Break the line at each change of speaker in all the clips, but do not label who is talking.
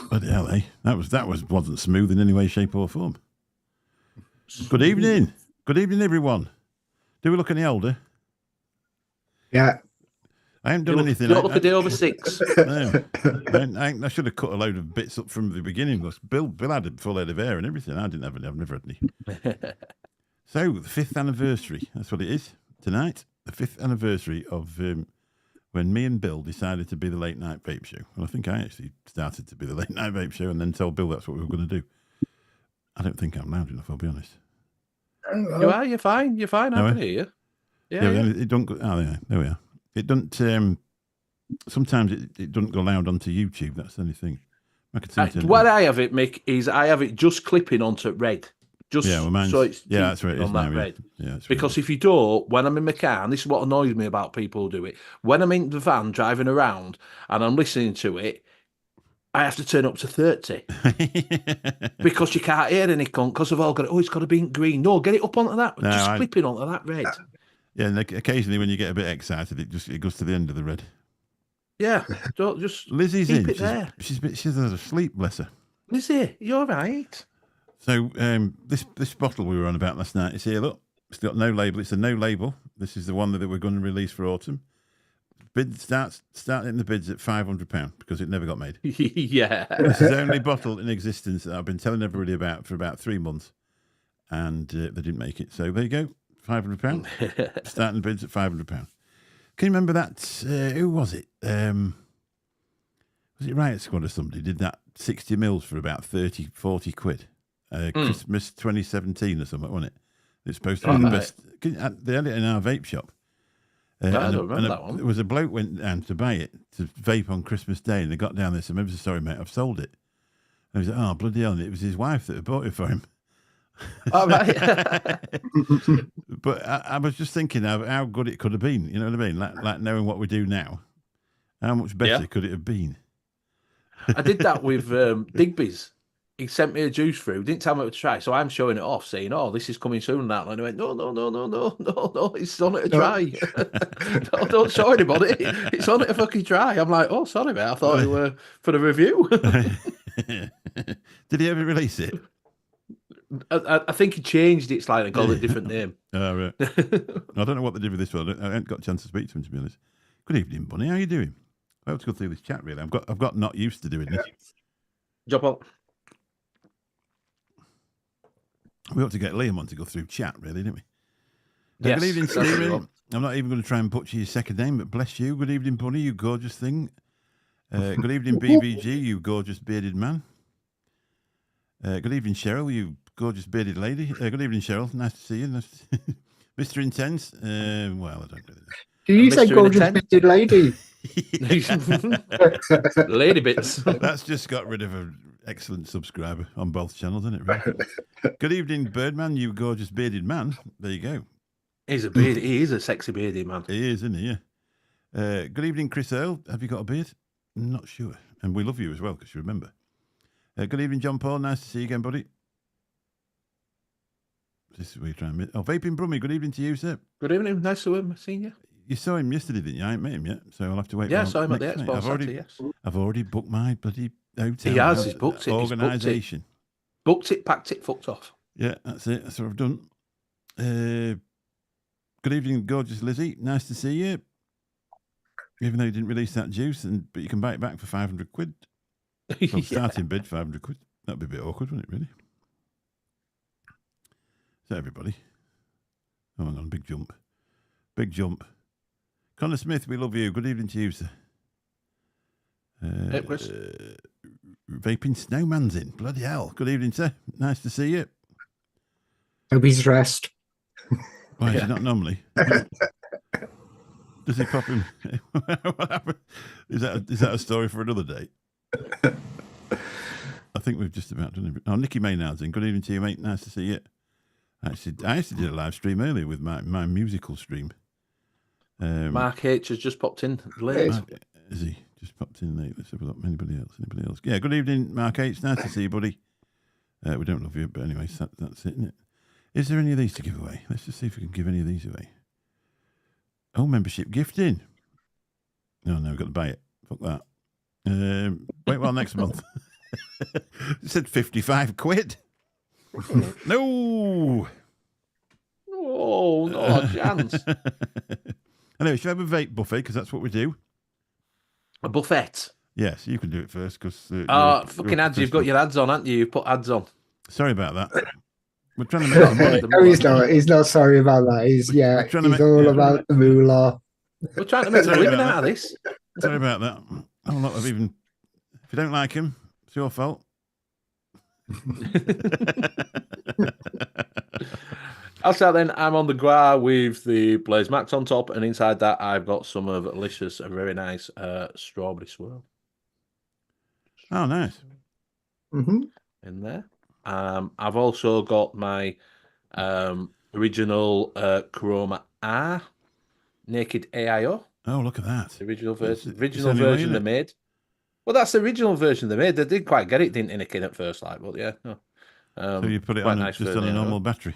Bloody hell, eh? Wasn't smooth in any way, shape, or form. Good evening. Good evening, everyone. Do we look any older?
Yeah.
I haven't done anything.
You don't look a day over 6.
No. I should have cut a load of bits up from the beginning. Because Bill had a full head of hair and everything. I didn't have any. I've never had any. So, the 5th anniversary. That's what it is tonight. The 5th anniversary of when me and Bill decided to be the Late Night Vape Show. Well, I think I actually started to be the Late Night Vape Show and then told Bill that's what we were going to do. I don't think I'm loud enough, I'll be honest.
You are, you're fine. You're fine. I can hear you.
Yeah. It don't go, there we are. It don't, sometimes it doesn't go loud onto YouTube. That's the only thing.
What I have it, Mick, is I have it just clipping onto red. Just so it's
that's right.
On that red.
Yeah,
because if you don't, when I'm in my car, and this is what annoys me about people who do it, when I'm in the van driving around and I'm listening to it, I have to turn up to 30 because you can't hear any because I've all got it. Oh, it's got to be in green. No, get it up onto that. No, just clipping onto that red.
Yeah, and occasionally when you get a bit excited, it goes to the end of the red.
Yeah, don't just
Lizzie's
keep
in.
it there.
She's asleep, bless her.
Lizzie, you're right.
So this bottle we were on about last night is here. Look, it's got no label. It's a no label. This is the one that we're going to release for autumn. Bid starting the bids at £500 because it never got made.
Yeah,
this is the only bottle in existence that I've been telling everybody about for about 3 months, and they didn't make it. So there you go, £500. Starting bids at £500. Can you remember that? Who was it? Was it Riot Squad or somebody did that 60 mils for about 40 quid? Christmas 2017 or something, wasn't it? It's supposed to be the best. They had it in our vape shop.
I don't remember that one.
There was a bloke went down to buy it to vape on Christmas Day, and they got down there and said, "I'm so sorry, mate, I've sold it." And he was like, "Oh, bloody hell!" And it was his wife that had bought it for him.
All right.
But I was just thinking how good it could have been. You know what I mean? Like knowing what we do now, how much better could it have been?
I did that with Digby's. He sent me a juice through, didn't tell me what to try, so I'm showing it off, saying, "Oh, this is coming soon." And that, and I went, "No, it's on it a try. No, don't show anybody. It's on it a fucking try." I'm like, "Oh, sorry, mate. I thought it were for the review."
Did he ever release it?
I think he changed it slightly and called it a different name.
Oh, right. I don't know what they did with this one. I haven't got a chance to speak to him, to be honest. Good evening, Bunny. How are you doing? I have to go through this chat, really. I've got not used to doing this.
Jump on.
We ought to get Liam on to go through chat, really, didn't we?
Yes,
good evening, Stephen. I'm not even going to try and butcher your second name, but bless you. Good evening, Bunny, you gorgeous thing. Good evening, BVG, you gorgeous bearded man. Good evening, Cheryl, you gorgeous bearded lady. Good evening, Cheryl. Nice to see you. Mr. Intense. Well, I don't really know.
Do you say gorgeous bearded lady?
Lady bits.
That's just got rid of an excellent subscriber on both channels, isn't it? Really? Good evening, Birdman, you gorgeous bearded man. There you go.
He is a sexy bearded man.
He is, isn't he? Yeah. Good evening, Chris Earl. Have you got a beard? I'm not sure. And we love you as well, because you remember. Good evening, John Paul. Nice to see you again, buddy. This is where you're trying to... Oh, Vaping Brummy. Good evening to you, sir.
Good evening. Nice to have seen you.
You saw him yesterday, didn't you? I ain't met him yet, so I'll have to wait.
Yeah, I saw him at the expo. Yes.
I've already booked my bloody hotel.
He has. He's booked it.
Organisation.
Booked it, packed it, fucked off.
Yeah, that's it. That's what I've done. Good evening, gorgeous Lizzie. Nice to see you. Even though you didn't release that juice, but you can buy it back for 500 quid. From starting bid, 500 quid. That'd be a bit awkward, wouldn't it, really? So, everybody. Oh, hang on, big jump. Big jump. Connor Smith, we love you. Good evening to you, sir.
Hey, Chris.
Vaping Snowman's in. Bloody hell. Good evening, sir. Nice to see you.
Hope he's dressed.
Why is he not normally? Does he pop him? What happened? Is that a story for another day? I think we've just about done it. Oh, Nicky Maynard's in. Good evening to you, mate. Nice to see you. I actually did a live stream earlier with my musical stream.
Mark H has just popped in late.
Is he? Just popped in late. Let's have a look. Anybody else? Yeah, good evening, Mark H. Nice to see you, buddy. We don't love you, but anyway, that's it, isn't it? Is there any of these to give away? Let's just see if we can give any of these away. Oh, membership gifting. No, we've got to buy it. Fuck that. Wait till next month. It said 55 quid. No.
Oh, no, chance.
Anyway, should I have a vape buffet? Because that's what we do.
A buffet.
Yes, you can do it first. Because
Fucking ads. You've got your ads on, haven't you? You've put ads on.
Sorry about that. We're trying to make some money.
No, he's not. He's not sorry about that. He's about the moolah.
We're trying to make some living out of this.
Sorry about that. A lot of even. If you don't like him, it's your fault.
Also, then I'm on the Gua with the Blaze Max on top, and inside that I've got some of Alicia's very nice strawberry swirl.
Oh, nice.
Mm-hmm.
In there. I've also got my original Chroma R Naked AIO.
Oh, look at that.
The original version. Original version they made. Well, that's the original version they made. They didn't quite get it, didn't Anakin at first, like, but yeah. No.
So you put it on
nice
just on a normal battery.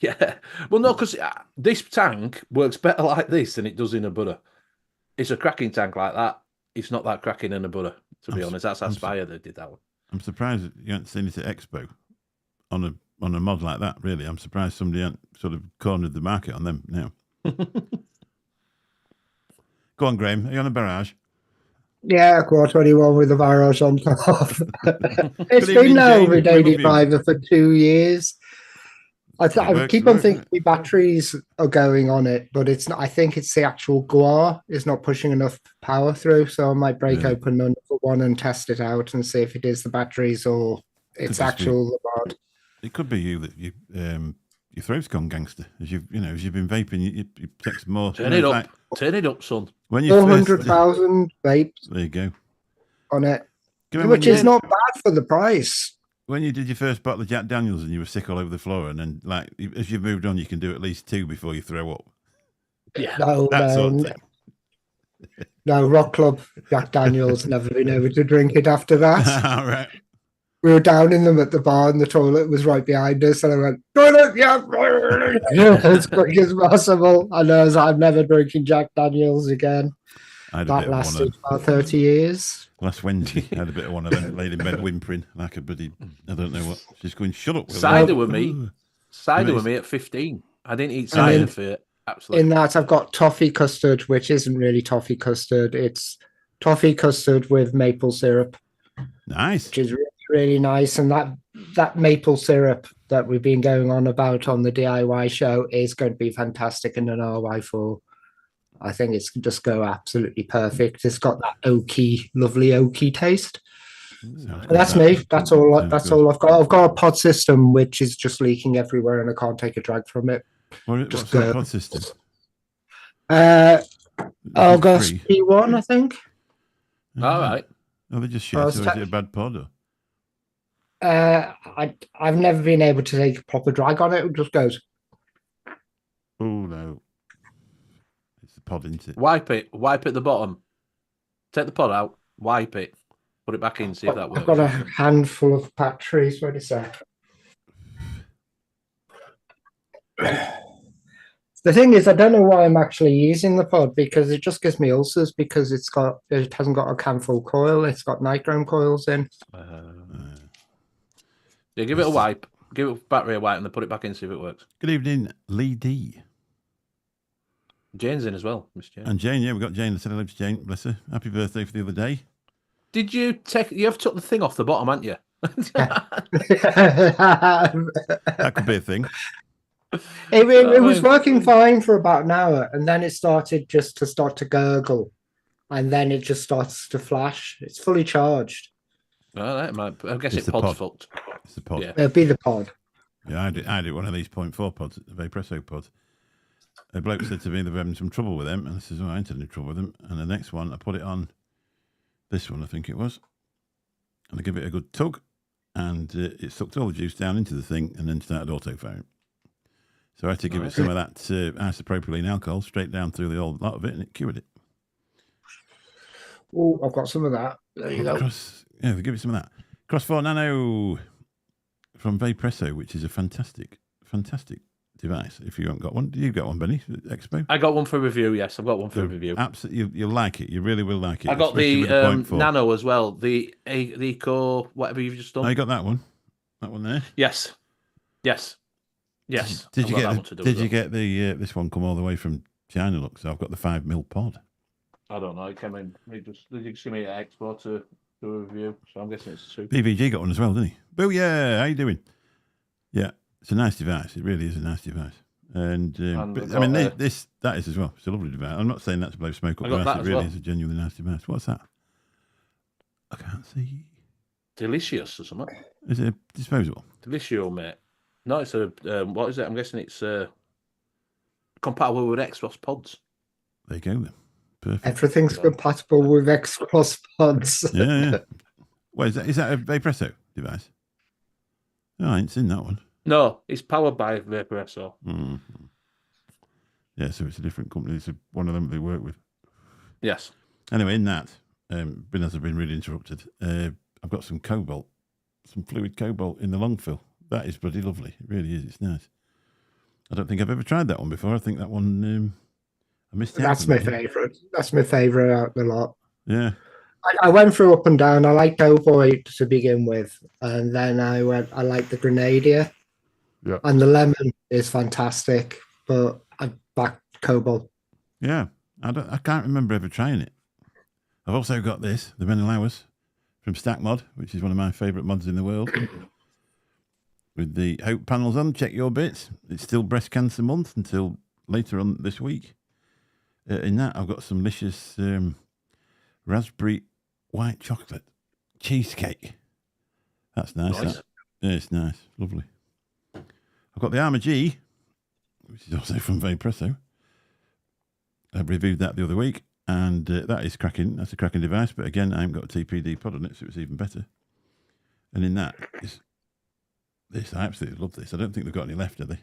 Yeah. Well, no, because this tank works better like this than it does in a Buddha. It's a cracking tank like that. It's not that cracking in a Buddha, to be honest. That's Aspire that did that one.
I'm surprised that you haven't seen it at Expo on a mod like that, really. I'm surprised somebody hadn't sort of cornered the market on them now. Go on, Graham. Are you on a barrage?
Yeah, Core 21 with the barrage on top. It's been now with 85 for 2 years. I keep on thinking the batteries are going on it, but it's not. I think it's the actual Gua is not pushing enough power through, so I might break open another one and test it out and see if it is the batteries or it's actual mod.
It could be you that your throat's gone gangster as you've been vaping. You take some more.
Turn it up, turn it up, son.
When you
400,000 vapes.
There you go.
On it, which is not bad for the price.
When you did your first bottle of Jack Daniels and you were sick all over the floor, and then like as you've moved on, you can do at least 2 before you throw up.
Yeah,
no, Rock Club Jack Daniels. Never been able to drink it after that.
All right.
We were down in them at the bar, and the toilet was right behind us, and I went, "Toilet, yeah, as quick as possible." And I'm never drinking Jack Daniels again. That lasted about 30 years.
Last Wednesday, I had a bit of one of them, laid in bed whimpering like a bloody, I don't know what. She's going, shut up.
Cider with me. Cider with me at 15. I didn't eat cider for absolutely.
In that, I've got toffee custard, which isn't really toffee custard. It's toffee custard with maple syrup.
Nice.
Which is really, really nice. And that maple syrup that we've been going on about on the DIY show is going to be fantastic in an RY4. I think it's just go absolutely perfect. It's got that oaky, lovely oaky taste. That's me. That's all I've got. I've got a pod system which is just leaking everywhere, and I can't take a drag from it.
What's that pod system?
August P1, I think.
All right.
Oh, they just shit. So is it a bad pod?
I've never been able to take a proper drag on it. It just goes.
Oh no. Pod into it.
Wipe at the bottom. Take the pod out, wipe it, put it back in, see if that works.
I've got a handful of batteries. Wait a sec. The thing is, I don't know why I'm actually using the pod because it just gives me ulcers because it hasn't got a camphor coil. It's got nichrome coils in.
Yeah, give it a wipe. Give it battery a wipe and then put it back in, see if it works.
Good evening, Lee D.
Jane's in as well, Miss Jane.
And Jane, yeah, we've got Jane. I said hello to Jane. Bless her. Happy birthday for the other day.
Did you have took the thing off the bottom, haven't you?
That could be a thing.
It was working fine for about an hour, and then it started to gurgle, and then it just starts to flash. It's fully charged.
Well, that might. I guess it's pod's fucked.
It's the pod.
Yeah. It'll be the pod.
Yeah, I did one of these 0.4 pods, Vapresso pods. A bloke said to me they're having some trouble with them, and I says, "Oh, I ain't had any trouble with them." And the next one, I put it on this one, I think it was, and I give it a good tug, and it sucked all the juice down into the thing, and then started auto firing. So I had to give it some of that isopropylene alcohol straight down through the old lot of it, and it cured it.
Oh, I've got some of that. There you go.
Yeah, give it some of that. Cross 4 Nano from Vapresso, which is a fantastic device. If you haven't got one, you got one, Benny? Expo.
I got one for review. Yes, I've got one for review.
Absolutely, you'll like it. You really will like it.
I got
especially with
the
point 4.
Nano as well. The Eco, whatever you've just done.
Oh, you got that one? That one there?
Yes.
Did you get the this one come all the way from China? Look, so I've got the 5mm pod.
I don't know. It came in. They just give me an Expo to do a review, so I'm guessing it's 2.
BVG got one as well, didn't he? Booyah! How you doing? Yeah, it's a nice device. It really is a nice device. And but, I mean, that is as well. It's a lovely device. I'm not saying that to blow smoke up the ass. It really is a genuinely nice device. What's that? I can't see.
Delicious or something.
Is it a disposable?
Delicio, mate. No, it's a what is it? I'm guessing it's compatible with Xbox pods.
There you go then. Perfect.
Everything's compatible with Xbox pods.
Yeah. What is that a Vaporesso device? Oh, I ain't seen that one.
No, it's powered by Vaporesso.
Mm-hmm. Yeah, so it's a different company. It's one of them they work with.
Yes.
Anyway, in that, as I've been really interrupted, I've got some cobalt, some fluid cobalt in the long fill. That is bloody lovely. It really is. It's nice. I don't think I've ever tried that one before. I think that one I missed out.
That's my favourite. That's my favourite out of the lot.
Yeah.
I went through up and down. I liked Cowboy to begin with, and then I liked the Grenadier.
Yeah.
And the lemon is fantastic, but I back Cobalt.
Yeah. I can't remember ever trying it. I've also got this, the Menelaus from Stack Mod, which is one of my favourite mods in the world. With the Hope panels on, check your bits. It's still Breast Cancer Month until later on this week. In that, I've got some delicious raspberry white chocolate cheesecake. That's nice.
Nice.
That. Yeah, it's nice. Lovely. I've got the Armour G, which is also from Vaporesso. I reviewed that the other week, and that is cracking. That's a cracking device, but again, I haven't got a TPD pod on it, so it's even better. And in that is this. I absolutely love this. I don't think they've got any left, do they?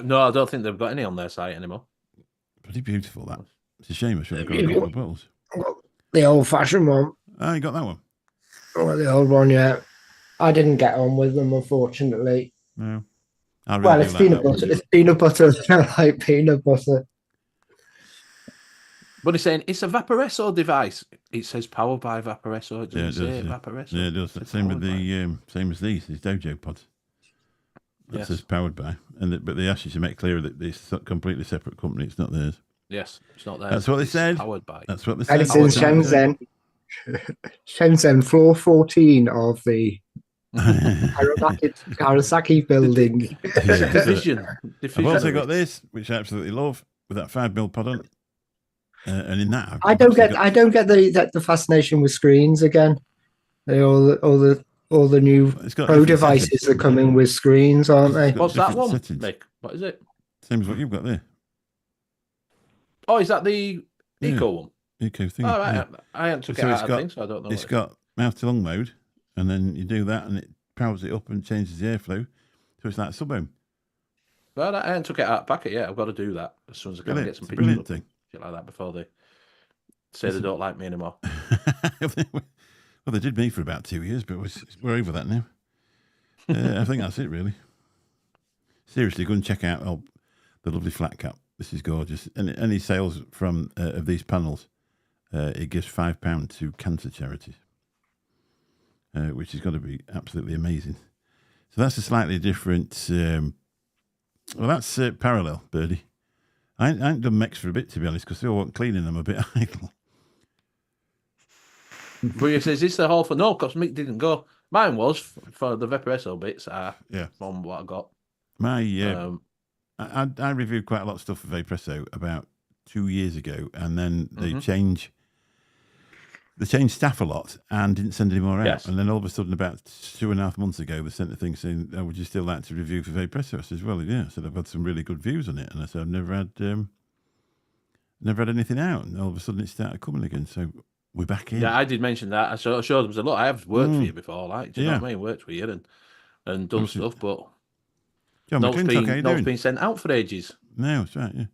No, I don't think they've got any on their site anymore.
Pretty beautiful, that. It's a shame I should have got a couple of bottles.
The old-fashioned one.
Oh, you got that one?
Oh, the old one, yeah. I didn't get on with them, unfortunately.
No.
It's peanut butter. It's peanut butter. I like peanut butter.
But he's saying it's a Vaporesso device. It says powered by Vaporesso. It doesn't say Vaporesso.
Yeah, it does. Same with the same as these Dojo pods. That says powered by, but they ask you to make clear that it's a completely separate company. It's not theirs.
Yes, it's not theirs.
That's what they said.
Powered by.
That's what they said.
And it's in Shenzhen. Shenzhen, floor 14 of the Karasaki building.
Division.
I've also got this, which I absolutely love, with that 5mm pod on. And in that,
I don't get the fascination with screens again. All the new Pro devices are coming with screens, aren't they?
What's that one, Mick? What is it?
Same as what you've got there.
Oh, is that the Eco one?
Eco thing.
Oh, right. Yeah. I haven't took it out, I think, so I don't know.
It's got mouth to lung mode, and then you do that, and it powers it up and changes the airflow. So it's like a sub-home.
Well, I haven't took it out of the packet yet. I've got to do that as soon as I can get some pictures up thing. Shit like that before they say they don't like me anymore.
Well, they did me for about 2 years, but we're over that now. I think that's it, really. Seriously, go and check out the lovely flat cap. This is gorgeous. And any sales from of these panels, it gives £5 to cancer charities, which has got to be absolutely amazing. So that's a slightly different. That's parallel, Birdie. I ain't done mechs for a bit, to be honest, because they all want cleaning them a bit idle.
But he says, is the whole for no? Because Mick didn't go. Mine was for the Vaporesso bits. From what I got.
I reviewed quite a lot of stuff for Vaporesso about 2 years ago, and then they changed staff a lot and didn't send any more out. Yes. And then all of a sudden, about 2.5 months ago, they sent a thing saying, "Would you still like to review for Vaporesso?" I said, "Well, yeah." So I've had some really good views on it, and I said, "I've never had anything out," and all of a sudden, it started coming again. So we're back in.
Yeah, I did mention that. I showed them. I said, "Look, I have worked for you before. Like, do you know what I mean? Worked for you and done stuff, but no's been sent out for ages."
No, that's right. Yeah,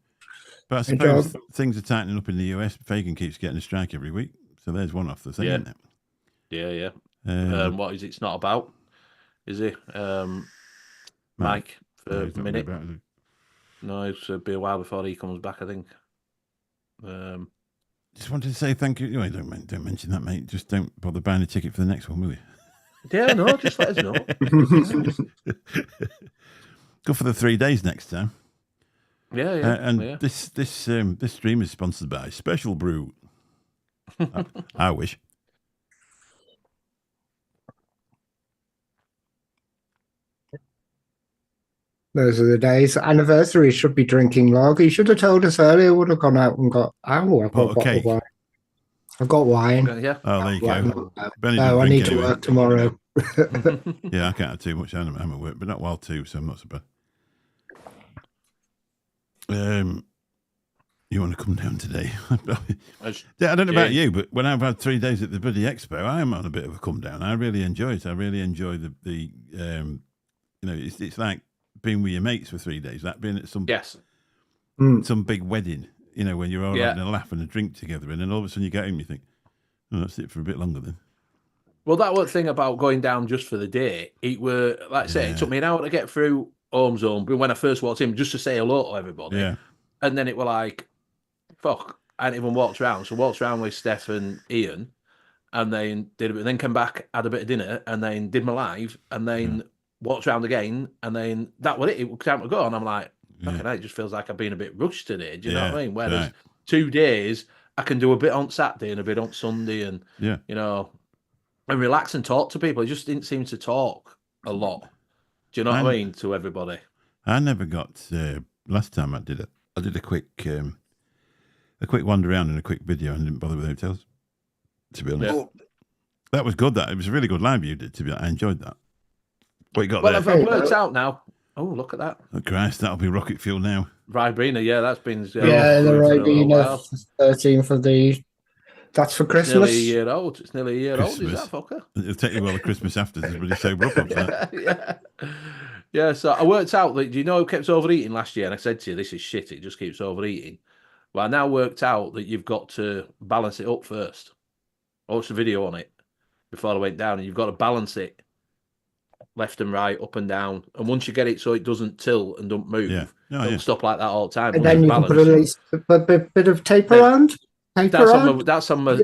but I suppose things are tightening up in the US. Fagan keeps getting a strike every week, so there's one off the thing, isn't it?
Yeah. What is it's not about? Is it Mike for
he's
a
not
minute.
about, is he?
No, it'll be a while before he comes back, I think.
Just wanted to say thank you. Oh, don't mention that, mate. Just don't bother buying a ticket for the next one, will you?
Yeah, no, just let us know.
Go for the 3 days next time.
Yeah.
And this stream is sponsored by Special Brew. I wish.
Those are the days. Anniversary should be drinking lager. You should have told us earlier. Would have gone out and got. Oh, I've got a bottle of wine. I've got wine.
Okay, yeah.
Oh, there you go.
No, I need to work tomorrow.
Yeah, I can't have too much. I'm at work, but not while too, so I'm not so bad. You want to come down today? Yeah, I don't know about you, but when I've had 3 days at the bloody expo, I'm on a bit of a come down. I really enjoy it. I really enjoy the it's like being with your mates for 3 days, like being at some big wedding, when you're all having a laugh and a drink together, and then all of a sudden you get home, you think, oh, that's it for a bit longer then.
Well, that was the thing about going down just for the day. It were, like I say, it took me an hour to get through Home Zone, but when I first walked in, just to say hello to everybody.
Yeah.
And then it were like, fuck, I hadn't even walked around. So I walked around with Steph and Ian, and then then came back, had a bit of dinner, and then did my live, and then walked around again, and then that was it. It was time to go. And I'm like, fucking hell, it just feels like I've been a bit rushed today. Do you know what I mean? Whereas 2 days, I can do a bit on Saturday and a bit on Sunday, and and relax and talk to people. I just didn't seem to talk a lot. Do you know what I mean? To everybody.
I never got. Last time I did it, I did a quick wander around and a quick video, and didn't bother with hotels. To be honest, that was good. That it was a really good live you did. To be honest, I enjoyed that. What you got there?
Well, I've worked out now. Oh, look at that!
Oh Christ, that'll be rocket fuel now.
Ribena, that's been
the Ribena 13th of the. That's for Christmas.
It's nearly a year old. It's nearly a year old. Is that fucker?
It'll take you well the Christmas after. It's really sober up that.
Yeah. So I worked out that, do you know who kept overeating last year? And I said to you, this is shit. It just keeps overeating. Well, I now worked out that you've got to balance it up first. I watched a video on it before I went down, and you've got to balance it left and right, up and down. And once you get it so it doesn't tilt and don't move, don't stop like that all the time.
And then you can put at least a bit of tape around.
That's on my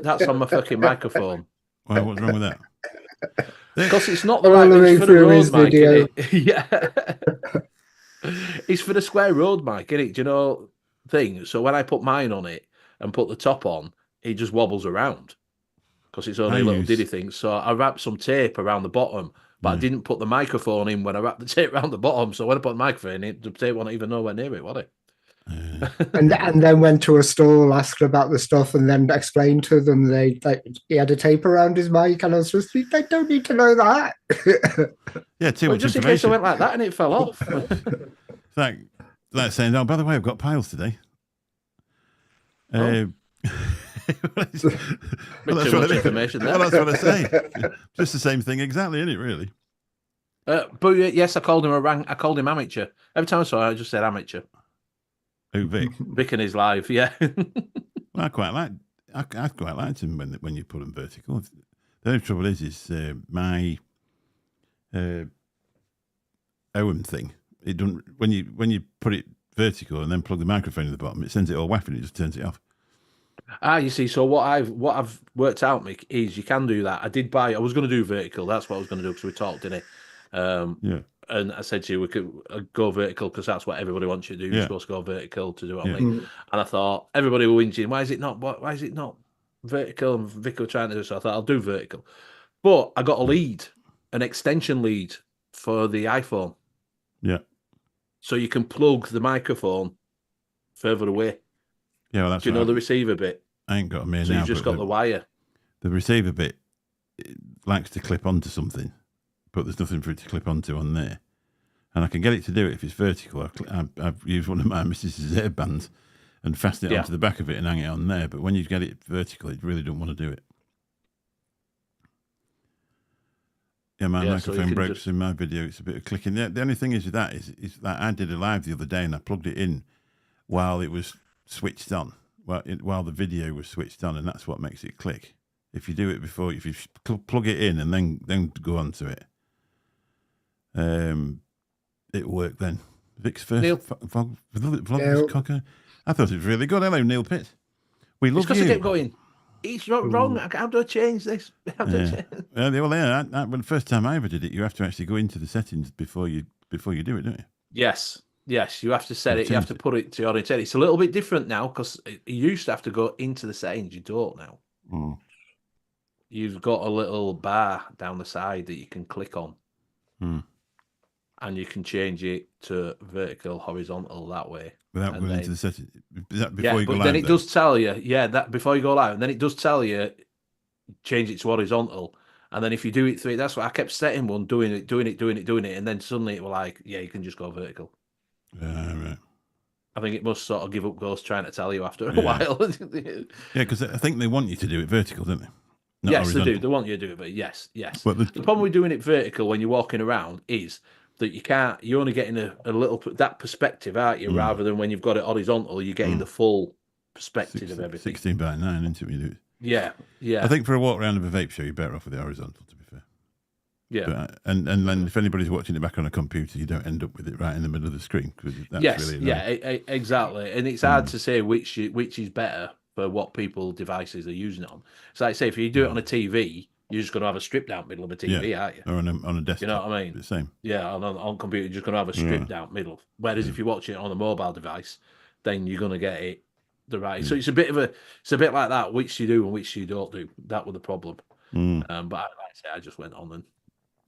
fucking microphone.
Well, what's wrong with that?
Because it's not the right it's for the road mic, yeah. It's for the square road mic, innit? Do you know thing? So when I put mine on it and put the top on, it just wobbles around because it's only a little diddy thing. So I wrapped some tape around the bottom, but I didn't put the microphone in when I wrapped the tape around the bottom. So when I put the microphone in, the tape wasn't even nowhere near it, was it?
And then went to a stall, asked about the stuff, and then explained to them he had a tape around his mic, and I was just they don't need to know that.
Yeah, too much
just
information.
In case I went like that and it fell off.
It's like saying, oh, by the way, I've got piles today. Well, that's
too much information there.
Well, that's what I say. Just the same thing exactly, isn't it, really?
But yes, I called him amateur. Every time I saw it, I just said amateur.
Who, Vic?
Vic and his live, yeah.
Well, I quite liked him when you put him vertical. The only trouble is my Owen thing. It don't when you put it vertical and then plug the microphone in the bottom, it sends it all whapping. It just turns it off.
You see. So what I've worked out, Mick, is you can do that. I was going to do vertical. That's what I was going to do because we talked, didn't it? And I said to you, we could go vertical because that's what everybody wants you to do. You're supposed to go vertical to do it on me. And I thought everybody were whinging. Why is it not vertical? And Vic were trying to do so. I thought I'll do vertical, but I got an extension lead for the iPhone.
Yeah.
So you can plug the microphone further away.
Yeah, well, that's.
Do you know the receiver bit?
I ain't got them here
so
now.
You've just got the wire.
The receiver bit likes to clip onto something, but there's nothing for it to clip onto on there. And I can get it to do it if it's vertical. I've used one of my Mrs.'s hairbands and fasten it onto the back of it and hang it on there. But when you get it vertical, it really don't want to do it. Yeah, my microphone broke in my video. It's a bit of clicking. The only thing is with that is that I did a live the other day and I plugged it in while it was switched on, while the video was switched on, and that's what makes it click. If you do it before, if you plug it in and then go onto it, it'll work then. Vic's first
Neil.
vlog
Neil.
was cocker. I thought it was really good. Hello, Neil Pitt. We love
Because
you.
I kept going, it's not wrong. How do I change this? How do I change?
Well, when the first time I ever did it, you have to actually go into the settings before you do it, don't you?
Yes, you have to set
You
it. You have to
change it.
put it to your intent. It's a little bit different now because you used to have to go into the settings. You don't now.
Mm.
You've got a little bar down the side that you can click on, and you can change it to vertical, horizontal that way.
Without
And
going
then-
into the settings. Is that before you go
but
live?
then it does tell you, that before you go live, and then it does tell you change it to horizontal. And then if you do it through, that's what I kept setting one, doing it, and then suddenly it was like, you can just go vertical.
Right.
I think it must sort of give up ghost trying to tell you after a
Yeah.
while.
Yeah, because I think they want you to do it vertical, don't they? Not
Yes, they do.
horizontal.
They want you to do it, but yes.
But
The problem with doing it vertical when you're walking around is that you're only getting a little, that perspective, aren't you? Rather than when you've got it horizontal, you're getting the full perspective of everything.
16 by 9, isn't it? When you do it?
Yeah.
I think for a walk around of a vape show, you're better off with the horizontal, to be fair.
Yeah.
But, and then if anybody's watching it back on a computer, you don't end up with it right in the middle of the screen. That's really annoying.
Exactly. And it's hard to say which is better for what people devices are using it on. So, like say, if you do it on a TV, you're just going to have a strip down middle of a TV, aren't you?
Or on a desktop.
You know what I mean?
The same.
Yeah, on computer, you're just going to have a strip down middle. Whereas if you watch it on a mobile device, then you're going to get it the right. So it's a bit like that. Which you do and which you don't do. That was the problem. But like I say, I just went on and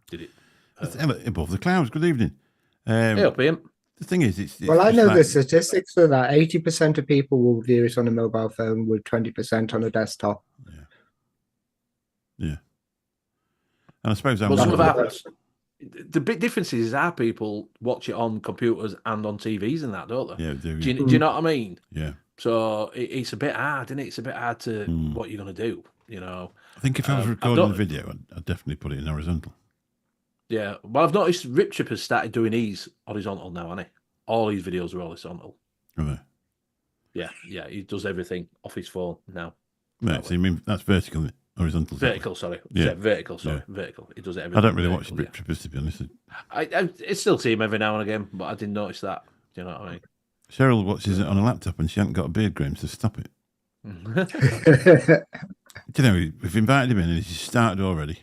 did it.
Above the clouds. Good evening.
Hey up, Ian.
The thing is, it's
Well, I
just
know
like-
the statistics for that. 80% of people will view it on a mobile phone with 20% on a desktop.
Yeah. And I suppose I'm
Well, some of
one of
our, the big difference is our people watch it on computers and on TVs and that, don't they?
Yeah,
Do you know what I mean?
Yeah.
So it's a bit hard, isn't it? It's a bit hard to what you're going to do, you know.
I think if I was recording the video, I'd definitely put it in horizontal.
Yeah. Well, I've noticed Rip Chip has started doing his horizontal now, hasn't he? All his videos are horizontal.
Are they?
Yeah. He does everything off his phone now.
Right, so you mean that's vertical, isn't it? Horizontal.
Vertical, sorry.
Yeah.
Vertical. He does it everything.
I don't really watch the
vertical,
Rip Trippers, to be honest.
I still see him every now and again, but I didn't notice that. Do you know what I mean?
Cheryl watches it on a laptop and she hasn't got a beard, Graham, so stop it. Do you know, we've invited him in and he's started already.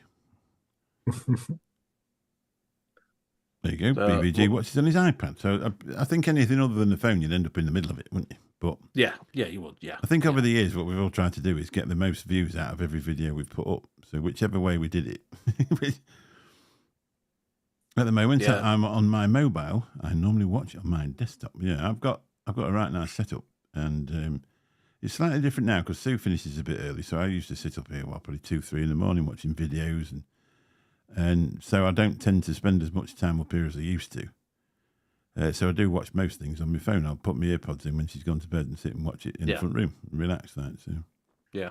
There you go. BBG watches on his iPad. So I think anything other than the phone, you'd end up in the middle of it, wouldn't you? But
Yeah, you would, yeah.
I think over the years, what we've all tried to do is get the most views out of every video we've put up. So whichever way we did it. At the moment, I'm on my mobile. I normally watch it on my desktop. Yeah, I've got a right nice setup, and it's slightly different now because Sue finishes a bit early. So I used to sit up here, probably 2-3 in the morning watching videos, and so I don't tend to spend as much time up here as I used to. So I do watch most things on my phone. I'll put my earpods in when she's gone to bed and sit and watch it in the front room and relax that. So
yeah.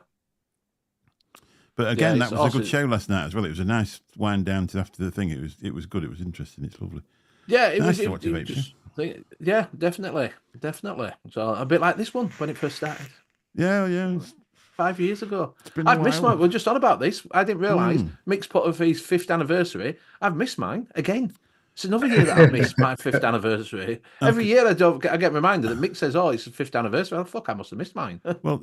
But again,
it's
that was a good
also-
show last night as well. It was a nice wind down to after the thing. It was good. It was interesting. It's lovely.
Yeah, it
Nice
was.
to watch a vape show.
Yeah, definitely. So a bit like this one when it first started
Yeah. It's
5 years ago.
been a
I've missed
while.
mine. We're just on about this. I didn't realise Mick's put of his 5th anniversary. I've missed mine again. It's another year that I've missed my 5th anniversary. Every year I get reminded that Mick says, "Oh, it's the 5th anniversary." Oh, fuck, I must have missed mine.
Well,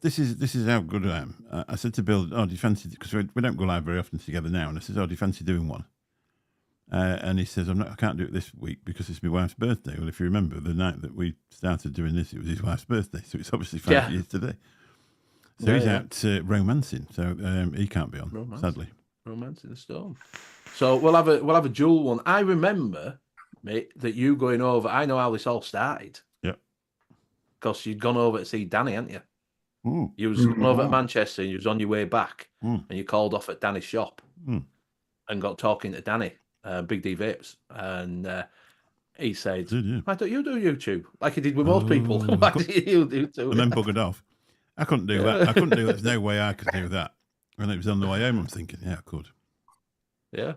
this is how good I am. I said to Bill, "Oh, do you fancy?" Because we don't go live very often together now. And I said, "Oh, do you fancy doing one?" And he says, I can't do it this week because it's my wife's birthday. Well, if you remember, the night that we started doing this, it was his wife's birthday. So it's obviously 5 years today. So he's out romancing. So he can't be on, sadly.
Romance in the Storm. So we'll have a dual one. I remember, mate, that you going over. I know how this all started.
Yeah.
Because you'd gone over to see Danny, hadn't you?
Ooh.
You was gone over to Manchester and you was on your way back and you called off at Danny's shop and got talking to Danny, Big D Vapes, and he said,
Did you?
"Why don't you do YouTube like he did with most people? Why do you do too?"
And then buggered off. I couldn't do that. I couldn't do that. There's no way I could do that. When it was on the way home, I'm thinking, yeah, I could.
Yeah.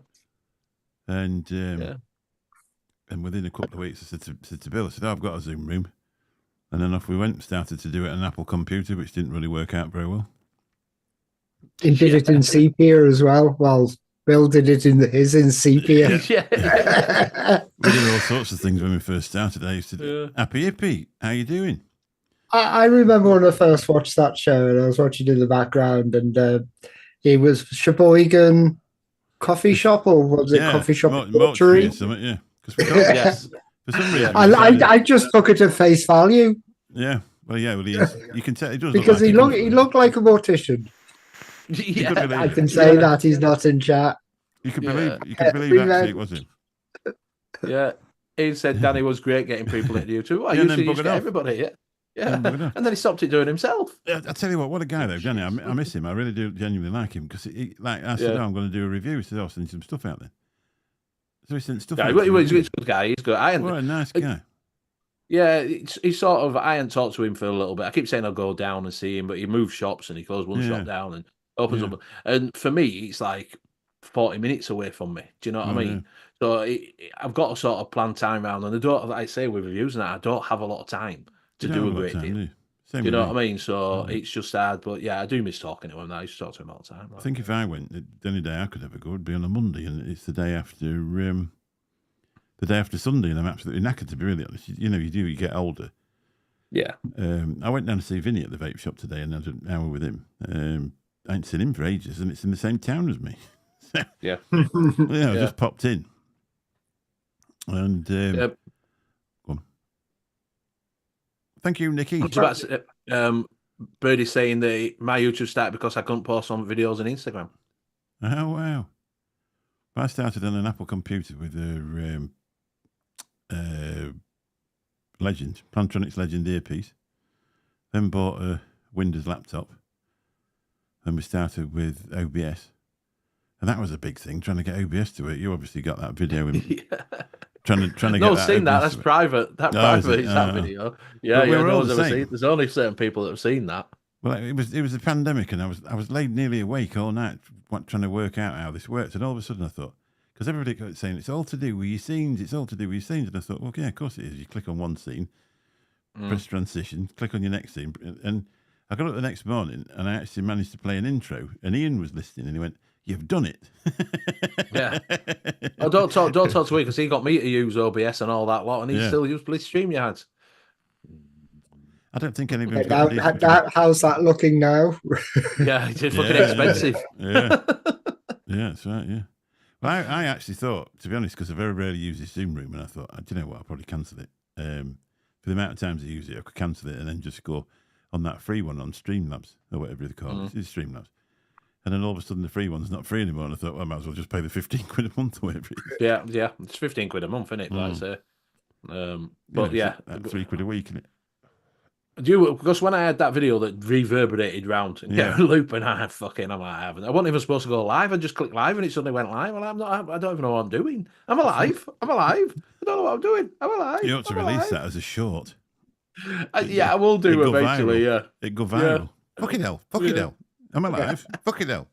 And and within a couple of weeks, I said to Bill, I said, I've got a Zoom room. And then off we went, started to do it on an Apple computer, which didn't really work out very well.
He did it in sepia as well. Well, Bill did it in sepia.
Yeah.
We did all sorts of things when we first started. I used to do, Happy Hippie, how you doing?
I remember when I first watched that show, and I was watching in the background, and it was Sheboygan Coffee Shop, or was it Coffee Shop Butchery?
Yeah, because we can't.
Yes.
For some reason,
I just took it at face value.
Yeah, well, he is. You can tell he does
because he looked like a mortician.
Yeah,
I can say that he's not in chat.
You can believe actually it was him.
Yeah, he said Danny was great getting people into YouTube. I used to get everybody. Yeah, and then he stopped it doing himself.
I tell you what a guy though, Danny. I miss him. I really do genuinely like him because I said, I'm going to do a review. He said, I'll send some stuff out there. So he sent stuff.
Yeah, he's a good guy. He's good.
What a nice guy.
Yeah, he's sort of. I hadn't talked to him for a little bit. I keep saying I'll go down and see him, but he moves shops and he goes one shop down and opens up. And for me, it's like 40 minutes away from me. Do you know what I mean? So I've got to sort of plan time around, and I don't. Like I say with reviews and that, I don't have a lot of time to do a great deal. Do you know what I mean? So it's just sad, but yeah, I do miss talking to him. I used to talk to him all the time.
I think if I went, the only day I could ever go would be on a Monday, and it's the day after Sunday, and I'm absolutely knackered, to be really honest. You get older.
Yeah.
I went down to see Vinny at the vape shop today, and I had an hour with him. I ain't seen him for ages, and it's in the same town as me.
Yeah.
I just popped in, and go on. Thank you, Nikki.
Birdie saying that my YouTube started because I couldn't post some videos on Instagram.
Oh wow! I started on an Apple computer with a Legend, Plantronics Legend earpiece. Then bought a Windows laptop. Then we started with OBS. And that was a big thing, trying to get OBS to it. You obviously got that video in trying to get that.
No, seen that. That's private. That private is that video. Yeah, no one's ever seen. There's only certain people that have seen that.
Well, it was a pandemic, and I was laid nearly awake all night trying to work out how this worked. And all of a sudden, I thought, because everybody kept saying it's all to do with your scenes, it's all to do with your scenes, and I thought, well, yeah, of course it is. You click on one scene, press transition, click on your next scene, and I got up the next morning, and I actually managed to play an intro, and Ian was listening, and he went, "You've done it."
Yeah. Oh, don't talk to me, because he got me to use OBS and all that lot, and he still used StreamYard.
I don't think anybody's
how's that looking now?
Yeah, it's fucking expensive.
Yeah, that's right. Yeah. Well, I actually thought, to be honest, because I very rarely use this Zoom room, and I thought, do you know what? I'll probably cancel it. For the amount of times I use it, I could cancel it and then just go on that free one on Streamlabs or whatever they call it. It's Streamlabs. And then all of a sudden the free one's not free anymore. And I thought, well, I might as well just pay the 15 quid a month or whatever it is.
Yeah. It's 15 quid a month, isn't it? Like I say. But yeah.
£3 a week, isn't it?
Because when I had that video that reverberated round and get a loop, and I wasn't even supposed to go live. I just clicked live and it suddenly went live. Well, I don't even know what I'm doing. I'm alive. I don't know what I'm doing. I'm alive.
You ought to release that as a short.
I will do eventually. Yeah,
it go viral. Yeah. Fucking hell. I'm alive. Fucking hell.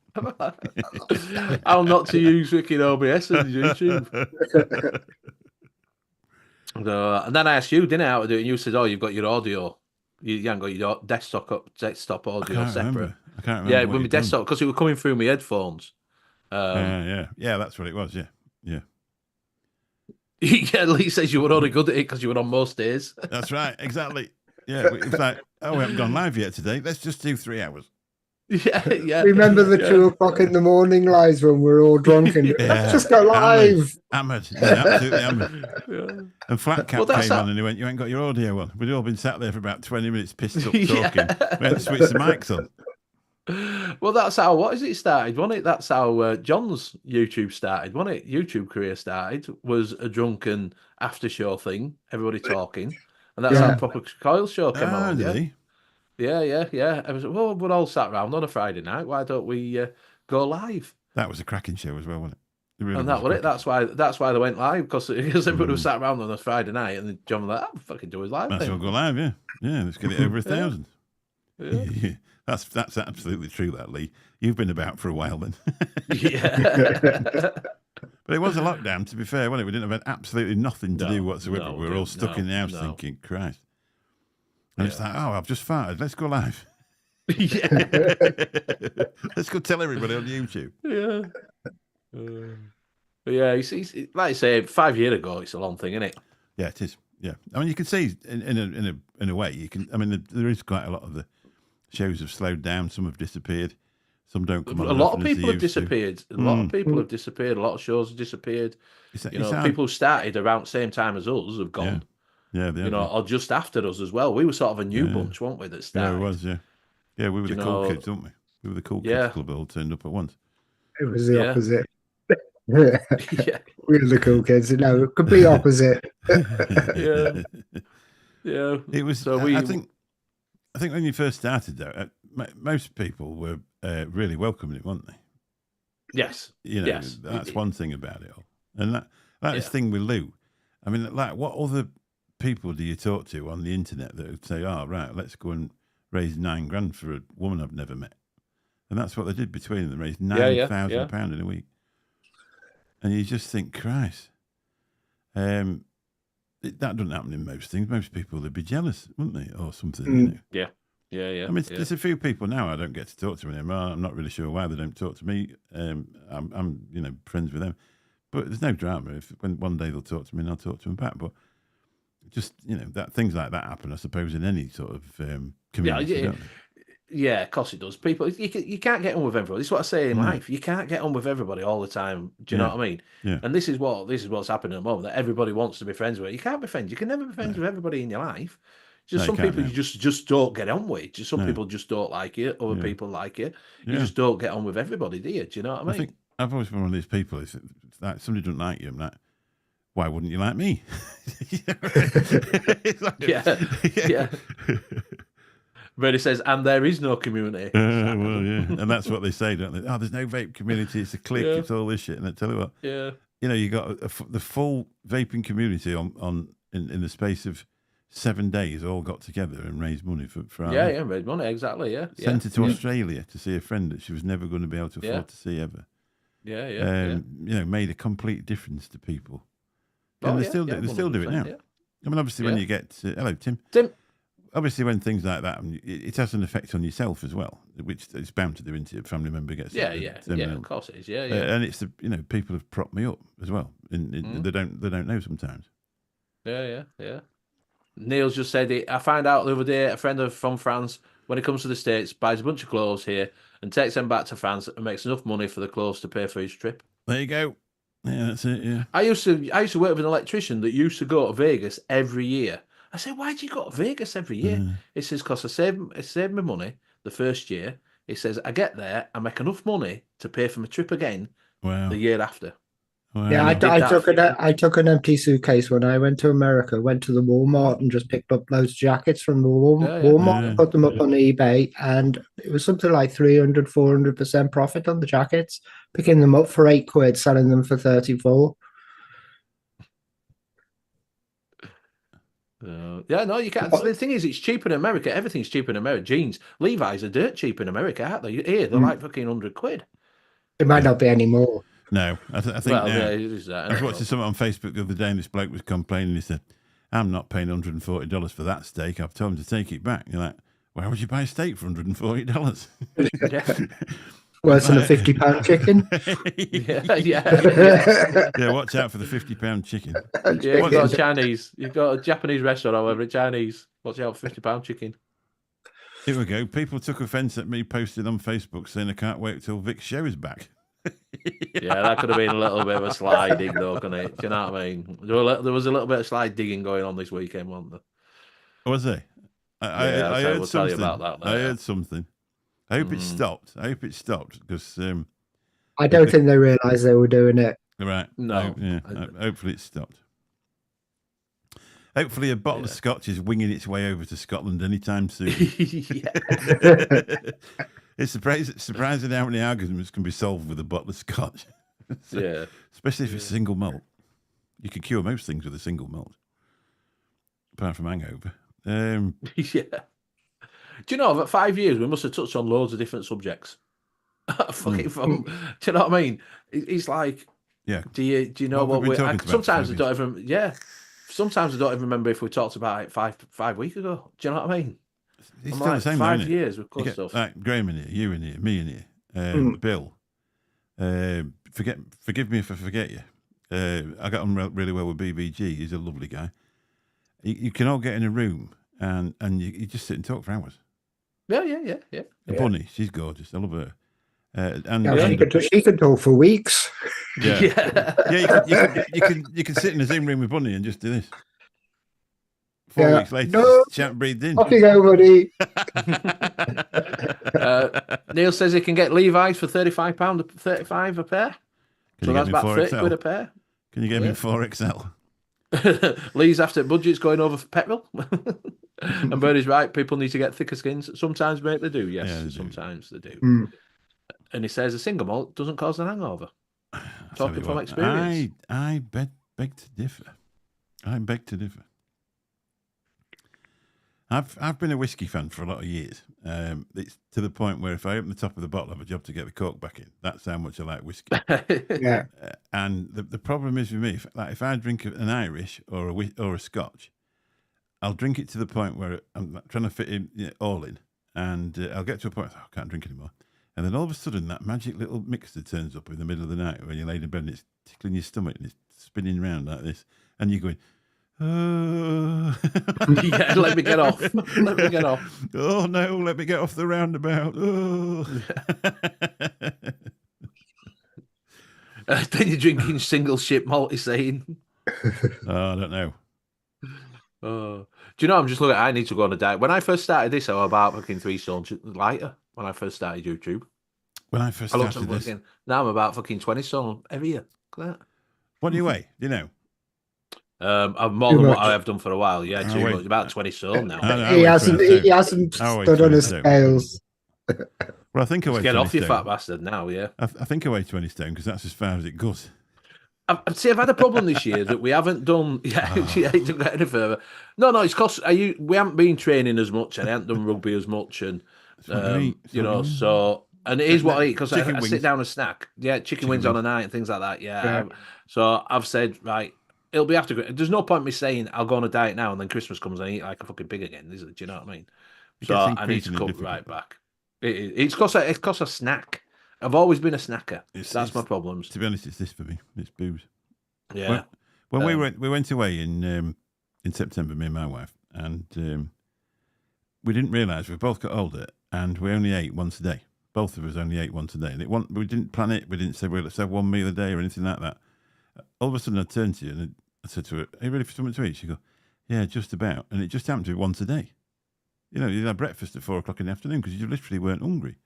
How not to use freaking OBS and YouTube. And then I asked you, didn't I, how to do it? And you said, "Oh, you've got your audio. You haven't got your desktop audio separate."
I can't remember.
Yeah, with my desktop, because it was coming through my headphones.
Yeah, that's what it was. Yeah.
Yeah, Lee says you were only good at it because you were on most days.
That's right, exactly. Yeah, it's like, we haven't gone live yet today. Let's just do 3 hours.
Yeah.
Remember the 2 o'clock in the morning lives when we're all drunk and let's just go live.
Hammered. Yeah, absolutely hammered. Yeah. And Flat Cap came on and he went, "You ain't got your audio on." We'd all been sat there for about 20 minutes pissed up talking. We had to switch the mics on.
Well, that's how, what is it started, wasn't it? That's how John's YouTube started, wasn't it? YouTube career started, was a drunken after show thing, everybody talking. And that's how Proper Coil Show came on. Yeah. I was, well, we're all sat around on a Friday night. Why don't we go live?
That was a cracking show as well, wasn't it?
Really, and that was it. That's why they went live, because everybody was sat around on a Friday night, and John was like, "I'm fucking doing live."
That's all go live, yeah. Let's get it over 1,000. Yeah. That's absolutely true, that Lee. You've been about for a while then.
Yeah.
But it was a lockdown, to be fair, wasn't it? We didn't have absolutely nothing to do whatsoever. We were all stuck in the house thinking, Christ. And it's like, I've just farted. Let's go live.
Yeah.
Let's go tell everybody on YouTube.
Yeah. But yeah, he's like I say, 5 years ago, it's a long thing, isn't it?
Yeah, it is. Yeah, I mean, you can see in a way, you can. I mean, there is quite a lot of the shows have slowed down. Some have disappeared. Some don't come on.
A lot of people have disappeared. A lot of people have disappeared. A lot of shows have disappeared. People who started around the same time as us have gone.
Yeah,
or just after us as well. We were sort of a new bunch, weren't we? That started.
Yeah, it was. Yeah, we were the cool kids, weren't we? We were the cool kids club. All turned up at once.
It was the opposite. Yeah. We were the cool kids. No, complete opposite.
Yeah.
It was. So I think when you first started, though, most people were really welcoming it, weren't they?
Yes.
That's one thing about it all, and that's the thing with Lou. I mean, like, what other people do you talk to on the internet that would say, "Oh, right, let's go and raise £9,000 for a woman I've never met," and that's what they did between them. They raised £9,000 in a week. And you just think, Christ, that doesn't happen in most things. Most people would be jealous, wouldn't they, or something?
Yeah.
I mean, there's a few people now I don't get to talk to anymore. I'm not really sure why they don't talk to me. I'm friends with them, but there's no drama. When one day they'll talk to me and I'll talk to them back. But just that things like that happen, I suppose, in any sort of community. Don't they?
Yeah, of course it does. People, you can't get on with everybody. This is what I say in life. You can't get on with everybody all the time. Do you know what I mean?
Yeah.
And this is what's happening at the moment. That everybody wants to be friends with. You can't be friends. You can never be friends with everybody in your life. Just some people you just don't get on with. Just some people just don't like it. Other people like it. You just don't get on with everybody, do you? Do you know what I mean?
I think I've always been one of these people. It's like somebody doesn't like you. I'm like, why wouldn't you like me?
Yeah. But it says, and there is no community.
And that's what they say, don't they? Oh, there's no vape community. It's a clique. It's all this shit. And I tell you what, you got the full vaping community in the space of 7 days, all got together and raised money for
raised money, exactly.
Sent her to Australia to see a friend that she was never going to be able to afford to see ever. Made a complete difference to people. And they still do it now. Yeah. I mean, obviously, when you get hello, Tim. Obviously, when things like that, it has an effect on yourself as well, which it's bound to do into a family member gets.
Of course it is.
And it's people have propped me up as well. They don't know sometimes.
Yeah. Neil's just said it. I found out the other day a friend from France, when he comes to the States, buys a bunch of clothes here and takes them back to France and makes enough money for the clothes to pay for his trip.
There you go. Yeah, that's it. Yeah.
I used to work with an electrician that used to go to Vegas every year. I said, why do you go to Vegas every year? He says, because I saved my money the first year. He says, I get there, I make enough money to pay for my trip again the year after.
Wow.
Yeah, I took an empty suitcase when I went to America, went to the Walmart and just picked up loads of jackets from the Walmart, put them up on eBay, and it was something like 300-400% profit on the jackets, picking them up for £8, selling them for 34.
You can't. The thing is, it's cheap in America. Everything's cheap in America. Jeans, Levi's are dirt cheap in America, aren't they? Here, they're like fucking £100.
It might not be anymore.
No, I think now. I was watching something on Facebook the other day, and this bloke was complaining. He said, "I'm not paying $140 for that steak. I've told him to take it back." You're like, "Why would you buy a steak for $140?"
Worse than a £50 chicken.
Yeah, watch out for the £50 chicken.
You've got a Chinese. You've got a Japanese restaurant, however, Chinese. Watch out for £50 chicken.
Here we go. People took offence at me posting on Facebook saying I can't wait till Vic's show is back.
That could have been a little bit of a slide dig, though, couldn't it? Do you know what I mean? There was a little bit of slide digging going on this weekend, wasn't there?
Was there? I heard something. Tell you about that. I heard something. I hope it stopped. Because
I don't think they realised they were doing it.
Right.
No.
Hopefully it stopped. Hopefully a bottle of scotch is winging its way over to Scotland anytime soon. It's surprising how many arguments can be solved with a bottle of scotch. Especially if it's single malt. You can cure most things with a single malt. Apart from hangover.
Do you know, for 5 years, we must have touched on loads of different subjects. Do you know what I mean? It's like, do you know what we're... Sometimes I don't even... Sometimes I don't even remember if we talked about it five weeks ago. Do you know what I mean?
It's still the same,
5 years with good stuff.
Like Graham in here, you in here, me in here, Bill. Forgive me if I forget you. I got on really well with BBG. He's a lovely guy. You can all get in a room and you just sit and talk for hours.
Yeah.
Bunny, she's gorgeous. I love her.
She could talk for weeks.
You can sit in a Zoom room with Bunny and just do this. 4 weeks later, chat breathed in.
Off you go, buddy.
Neil says he can get Levi's for £35, 35 a pair. So that's about 30 quid a pair.
Can you get him in 4XL?
Lee's after budget's going over for petrol. And Bernie's right, people need to get thicker skins. Sometimes, mate, they do, yes. Yeah, sometimes they do. And he says a single malt doesn't cause an hangover. Talking from experience.
I beg to differ. I beg to differ. I've been a whiskey fan for a lot of years. It's to the point where if I open the top of the bottle, I have a job to get the cork back in. That's how much I like whiskey.
Yeah.
And the problem is with me, if I drink an Irish or a Scotch, I'll drink it to the point where I'm trying to fit in all in, and I'll get to a point I can't drink anymore. And then all of a sudden, that magic little mixer turns up in the middle of the night when you're laid in bed and it's tickling your stomach and it's spinning around like this, and you're going.
Yeah, let me get off. Let me get off.
Oh no, let me get off the roundabout. Oh.
Then you're drinking single ship multi-scene.
I don't know.
Do you know, I'm just looking, I need to go on a diet. When I first started this, I was about fucking 3 stone lighter when I first started YouTube.
When I first started this.
Now I'm about fucking 20 stone heavier. Look at that.
What do you weigh? Do you know?
I'm more than what I have done for a while. Yeah, too much. About 20 stone now.
He hasn't stood on his scales.
Well, I think I weigh 20
Get off, you
stone.
fat bastard, now, yeah.
I think I weigh 20 stone because that's as far as it goes.
I've had a problem this year that we haven't done. Yeah, I ain't done any further. No, it's because we haven't been training as much, and I haven't done rugby as much, and you know, so. And it is what I eat because I sit down and snack. Yeah, chicken wings on a night and things like that. Yeah. So I've said, right, it'll be after. There's no point in me saying I'll go on a diet now and then Christmas comes and I eat like a fucking pig again. Is it? Do you know what I mean? So I need to cut right back. It's because a snack. I've always been a snacker. That's my problems.
To be honest, it's this for me. It's booze.
Yeah.
When we went away in September, me and my wife, and we didn't realise we both got older, and we only ate once a day. Both of us only ate once a day, and we didn't plan it. We didn't say let's have one meal a day or anything like that. All of a sudden, I turned to you and I said to her, "Are you ready for something to eat?" She goes, "Yeah, just about." And it just happened to be once a day. You know, you'd have breakfast at 4:00 in the afternoon because you literally weren't hungry.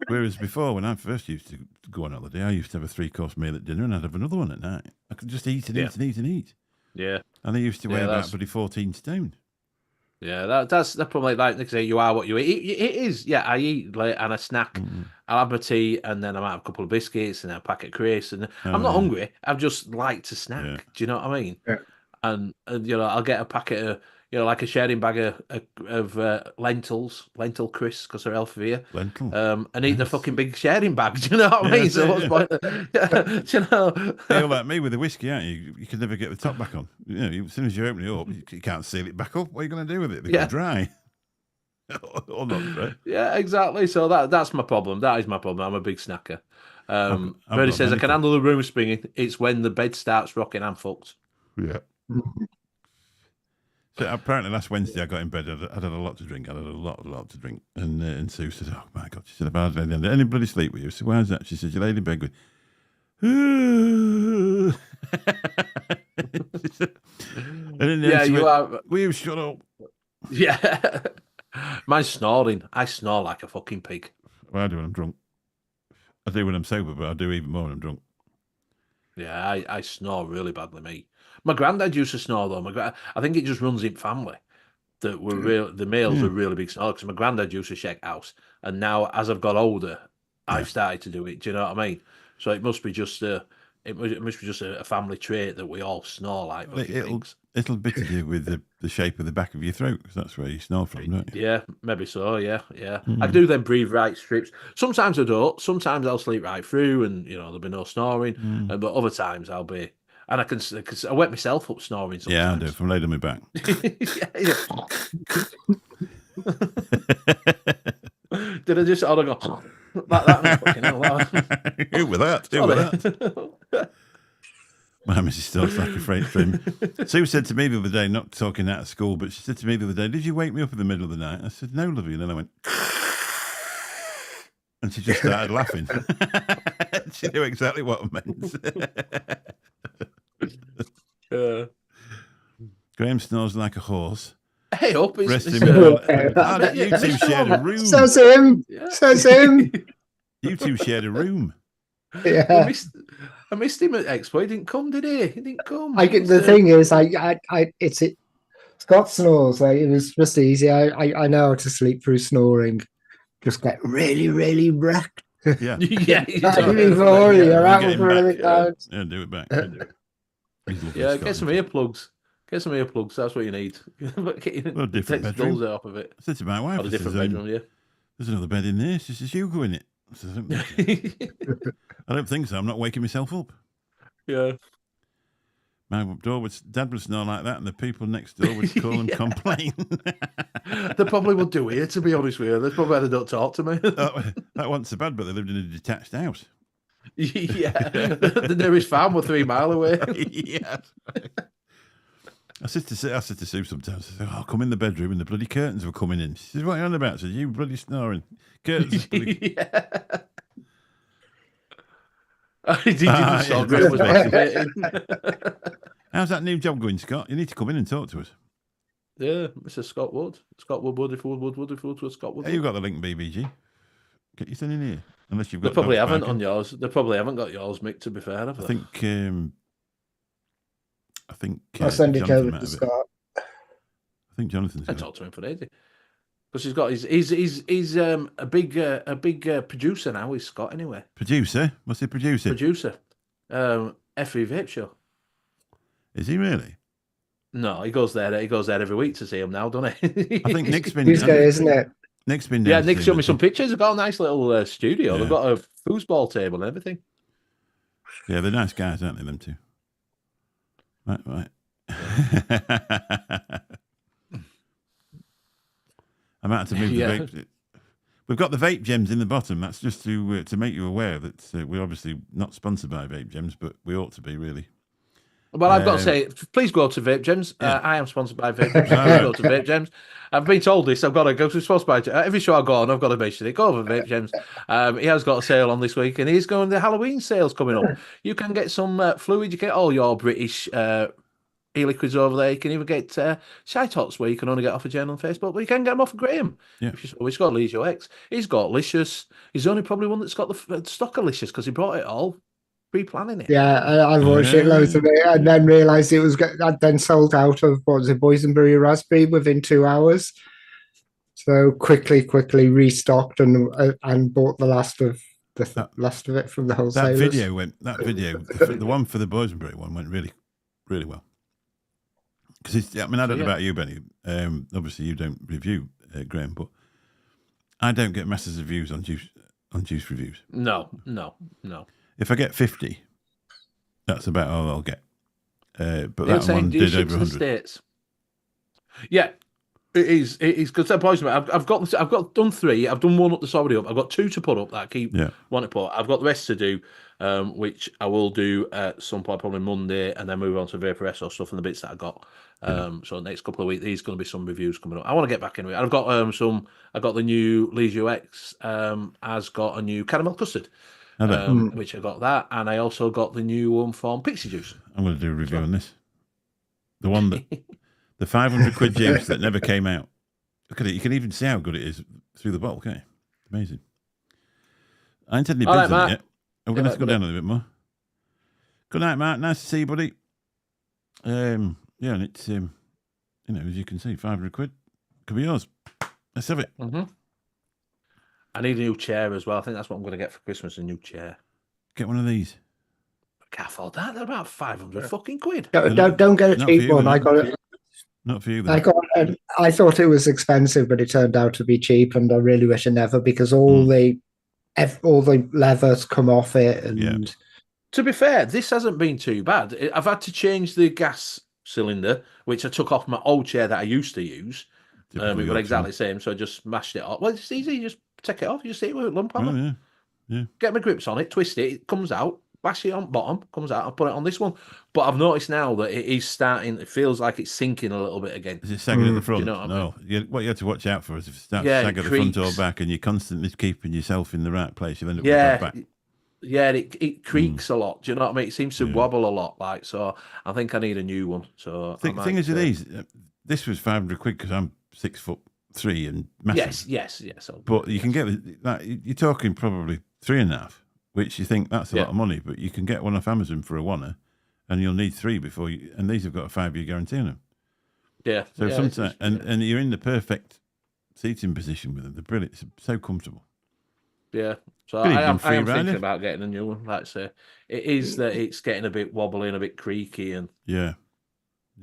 Whereas before, when I first used to go on holiday, I used to have a 3-course meal at dinner and I'd have another one at night. I could just eat and eat and eat and eat.
Yeah.
And I used to weigh about 14 stone.
Yeah, that's the problem. Like Nick said, you are what you eat. It is. Yeah, I eat late and I snack. I'll have my tea and then I might have a couple of biscuits and a packet of crisps. And I'm not hungry. I just like to snack. Yeah. Do you know what I mean?
Yeah.
And you know, I'll get a packet of, you know, like a sharing bag of lentil crisps because they're healthier. And eat the fucking big sharing bag. Do you know what I mean? So what's point? Do you know?
You're like me with the whiskey, aren't you? You can never get the top back on. You know, as soon as you open it up, you can't seal it back up. What are you going to do with it? They go dry. Or not, right?
Yeah, exactly. So that's my problem. That is my problem. I'm a big snacker. Bernie says I can handle the room springing. It's when the bed starts rocking, I'm fucked.
Yeah. So apparently last Wednesday I got in bed. I'd had a lot to drink. I had a lot to drink. And Sue said, "Oh my God," she said, "I've hardly had any bloody sleep with you." So why is that? She said, "You laid in bed going."
Yeah, you are.
Will you shut up?
Yeah, mine's snoring. I snore like a fucking pig.
Well, I do when I'm drunk. I do when I'm sober, but I do even more when I'm drunk.
Yeah, I snore really badly, mate. My granddad used to snore though. I think it just runs in family that the males are really big snorers. Because my granddad used to shake house, and now as I've got older, I've started to do it. Do you know what I mean? So it must be just a family trait that we all snore like pigs.
It'll be to do with the shape of the back of your throat, because that's where you snore from, don't you?
Yeah, maybe so. Yeah. I do then breathe right strips. Sometimes I don't. Sometimes I'll sleep right through, and you know there'll be no snoring. But other times I'll be. And I wake myself up snoring sometimes.
Yeah, I do. If I'm laid on my back.
Did I just go like that? Fucking hell,
Who with that? My missus stalks like a freight train. Sue said to me the other day, not talking out of school, but she said to me the other day, "Did you wake me up in the middle of the night?" I said, "No, lovey." And then I went, and she just started laughing. She knew exactly what I meant. Graham snores like a horse.
Hey, up!
You two shared a room.
Says him. Yeah. Says him.
You two shared a room.
Yeah.
I missed him at Expo. He didn't come, did he? He didn't come.
The thing is, Scott snores. Like, it was just easy. I know how to sleep through snoring. Just get really, really wrecked.
Yeah.
Yeah.
Before you're out for really
Yeah, do it back.
Yeah, get some earplugs. Get some earplugs. That's what you need.
Well, different bedroom.
Off of it.
I said to my wife,
a different bedroom, yeah.
There's another bed in there. She says, "You go in it." I said, I don't think so. I'm not waking myself up.
Yeah.
My dad would snore like that, and the people next door would call and complain.
They probably would do here, to be honest with you. They probably had to don't talk to me.
That wasn't so bad, but they lived in a detached house.
Yeah. The nearest farm was 3 miles away.
Yeah. I said to Sue sometimes, I said, "Oh, come in the bedroom," and the bloody curtains were coming in. She says, "What are you on about?" I said, "You bloody snoring. Curtains."
Yeah. How's
that new job going, Scott? You need to come in and talk to us.
Yeah, Mr. Scott Wood. Scott Wood, Woodiford to Scott Wood.
Hey, you've got the link, BBG. Get your thing in here. Unless you've got.
They probably haven't on yours. They probably haven't got yours, Mick, to be fair, have they?
I think
I'll send it over to Scott.
I think Jonathan's.
I talked to him for ages because he's got he's a big producer now. He's Scott anyway.
Producer? What's he producing?
Producer. FE Vape Show.
Is he really?
No, he goes there every week to see him now, doesn't he?
I think Nick's been.
Isn't it?
Nick's been.
Yeah, Nick showed me some pictures. They've got a nice little studio.
Yeah.
They've got a foosball table and everything.
Yeah, they're nice guys, aren't they? Them two. Right. I'm about to move the vape. We've got the Vape Gems in the bottom. That's just to make you aware that we're obviously not sponsored by Vape Gems, but we ought to be, really.
Well, I've got to say, please go to Vape Gems. Yeah. I am sponsored by Vape Gems. Please go to Vape Gems. I've been told this. I've got to go to sponsored by every show I go on. I've got to mention it. Go over Vape Gems. He has got a sale on this week, and he's going. The Halloween sale's coming up. You can get some fluid. You get all your British e-liquids over there. You can even get Shy Tots, where you can only get off a Jen on Facebook, but you can get them off of Graham.
Yeah.
He's got Legio X. He's got Licious. He's the only probably one that's got the stock of Licious because he brought it all. Pre-planning it.
Yeah, I watched it loads of it and then realised it was then sold out of Boysenberry Raspberry within 2 hours. So quickly restocked and bought the last of it from the wholesalers.
That video, the one for the Boysenberry one went really, really well. Because I don't know about you, Benny. Obviously, you don't review Graham, but I don't get masses of views on juice reviews.
No.
If I get 50, that's about all I'll get. But that one did over 100.
States. Yeah, it is. It is because I've got done 3. I've done 1 up that's already up. I've got 2 to put up that I keep wanting to put. I've got the rest to do, which I will do at some point, probably Monday, and then move on to Vapor S or stuff and the bits that I got. So the next couple of weeks, there's going to be some reviews coming up. I want to get back into it. I've got I got the new Legio X. Has got a new caramel custard. Which I got that, and I also got the new one from Pixie Juice.
I'm going to do a review on this. The one that the 500 quid juice that never came out. Look at it. You can even see how good it is through the bottle. Okay, amazing. I ain't had any bids on it yet. I'm going to have to go down a little bit more. Good night, Mark. Nice to see you, buddy. And it's as you can see, 500 quid could be yours. Let's have it.
Mm-hmm. I need a new chair as well. I think that's what I'm going to get for Christmas, a new chair.
Get one of these.
I can't afford that. They're about 500 fucking quid.
Don't get a cheap one. I got it.
Not for you.
Then. I thought it was expensive, but it turned out to be cheap, and I really wish I never, because all the levers come off it. And
to be fair, this hasn't been too bad. I've had to change the gas cylinder, which I took off my old chair that I used to use. It got exactly the same, so I just smashed it off. Well, it's easy. You just take it off. You just hit it with a lump hammer.
Yeah.
Get my grips on it, twist it. It comes out. bash it on bottom, comes out, I'll put it on this one. But I've noticed now that it is starting, it feels like it's sinking a little bit again.
Is it sagging at the front?
Do you know what I mean?
What you have to watch out for is if it starts
Yeah,
to
it
sag at the front or
creaks.
back and you're constantly keeping yourself in the right place, you'll end up with a bad back.
Yeah, it creaks a lot. Do you know what I mean? It seems to
Yeah.
wobble a lot. Like, so I think I need a new one. So
Thing is with these, this was 500 quid because I'm 6'3" and massive.
Yes.
But you can get, like, you're talking probably 3.5, which you think that's a lot of money, but you can get one off Amazon for a $1, and you'll need 3 before you, and these have got a 5-year guarantee on them.
Yeah.
So sometimes, and you're in the perfect seating position with them. They're brilliant. It's so comfortable.
Yeah. So
Good
I
evening,
am
Free
thinking
Rider.
about getting a new one. Like I say, it is that it's getting a bit wobbly and a bit creaky, and
Yeah.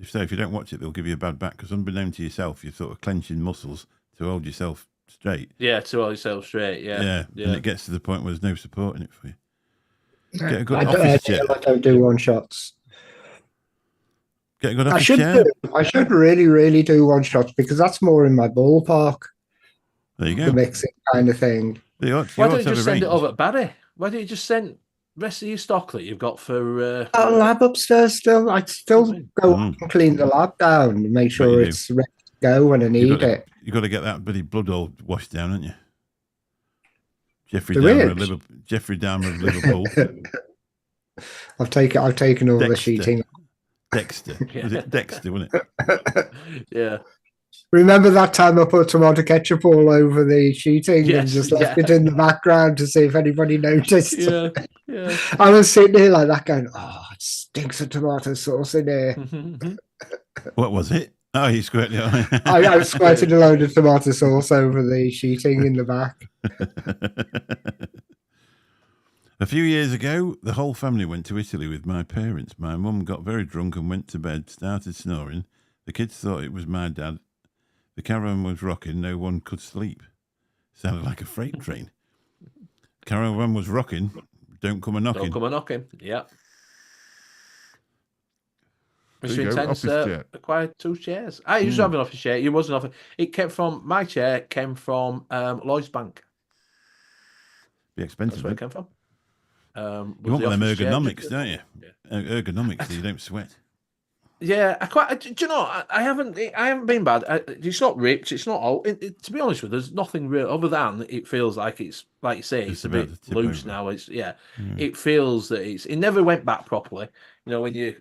So if you don't watch it, they'll give you a bad back because unbeknown to yourself, you're sort of clenching muscles to hold yourself straight.
yeah, to hold yourself straight. Yeah.
And it gets to the point where there's no support in it for you. Get a good
I
office chair.
don't do one shots.
Get a good
I
office
should
chair.
I should really do one shots because that's more in my ballpark.
There you
The
go.
mixing kind of thing.
You ought
Why
to
don't you
have
just
a
send it
range.
over to Barry? Why don't you just send the rest of your stock that you've got for?
Got a lab upstairs still. I still go
Mm.
and clean the lab down and make
you
sure
do.
it's ready to go when I need it.
You've got to get that bloody blood all washed down, haven't you? Jeffrey
There
Dahmer
is.
of Liverpool. Jeffrey Dahmer of Liverpool.
I've taken all the
Dexter.
sheeting.
Dexter. Was it Dexter, wasn't it?
Yeah.
Remember that time I put tomato ketchup all over the sheeting and
Yes,
just left
yeah.
it in the background to see if anybody noticed?
Yeah.
I was sitting here like that going, oh, it stinks of tomato sauce in here.
What was it? Oh, he squirted it on.
I was squirting a load of tomato sauce over the sheeting in the back.
A few years ago, the whole family went to Italy with my parents. My mum got very drunk and went to bed, started snoring. The kids thought it was my dad. The caravan was rocking, no one could sleep. Sounded like a freight train. Caravan was rocking, don't come a knocking.
Don't come a knocking. Yeah.
There
Mr.
you go,
Intense
office chair.
acquired 2 chairs. I used to have an office chair. It wasn't office. It came from my chair. Came from Lloyd's Bank.
Be
That's
expensive.
where it
eh?
came from.
You want
the
them
office chair
ergonomics,
just-
don't you? Ergonomics, so you don't sweat.
Yeah, do you know? I haven't been bad. It's not ripped. It's not old. To be honest with you, there's nothing real other than it feels like it's like you say.
Just
It's a
about
bit
to tip
loose
over.
now. It feels that it never went back properly. You know when you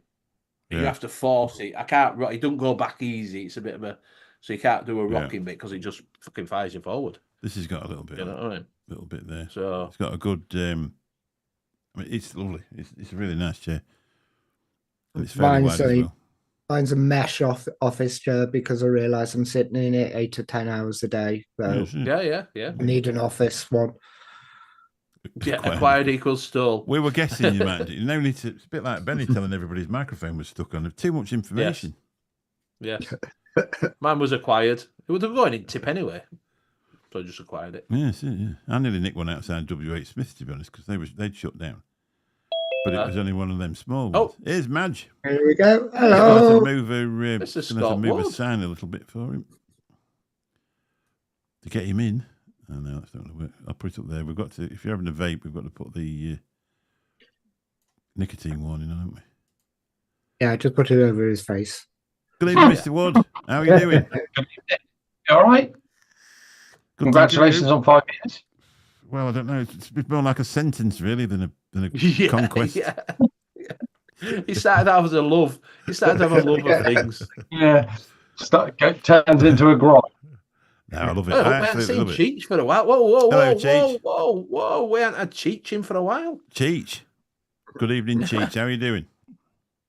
Yeah.
have to force it. I can't. It don't go back easy. It's a bit of a so you can't do a
Yeah.
rocking bit because it just fucking fires you forward.
This has got a little bit,
You know what I mean?
little bit there.
So
It's got a good. I mean, it's lovely. It's a really nice chair. And it's fairly
Mine's
wide as
a-
well.
Mine's a mesh office chair because I realise I'm sitting in it 8 to 10 hours a day. So
Yes,
yeah.
I need an office one.
Yeah, acquired equals stole.
We were guessing you might do. No need to. It's a bit like Benny telling everybody his microphone was stuck on. Too much information.
Yeah. Mine was acquired. It would have gone in tip anyway. So I just acquired it.
Yes, yeah. I nearly nicked one outside WH Smith, to be honest, because they'd shut down. But it was only one of them small ones.
Oh.
Here's Madge.
Here we go.
Gonna have
Hello.
to move her,
This is
gonna have to
Scott
move her
Wood.
sign a little bit for him to get him in. Oh no, that's not going to work. I'll put it up there. We've got to. If you're having a vape, we've got to put the nicotine warning on, haven't we?
Yeah, I just put it over his face.
Good evening, Mr. Wood. How are you doing?
All right.
Good,
Congratulations
thank you.
on 5 years.
Well, I don't know. It's a bit more like a sentence, really, than a conquest.
Yeah. He started out as a love. He started to have a love of things.
Yeah. Turns into a grind.
No, I love it.
Well,
I
we haven't
absolutely
seen
love it.
Cheech for a while. Whoa,
Hello, Cheech.
whoa. We haven't had Cheech in for a while.
Cheech. Good evening, Cheech. How are you doing?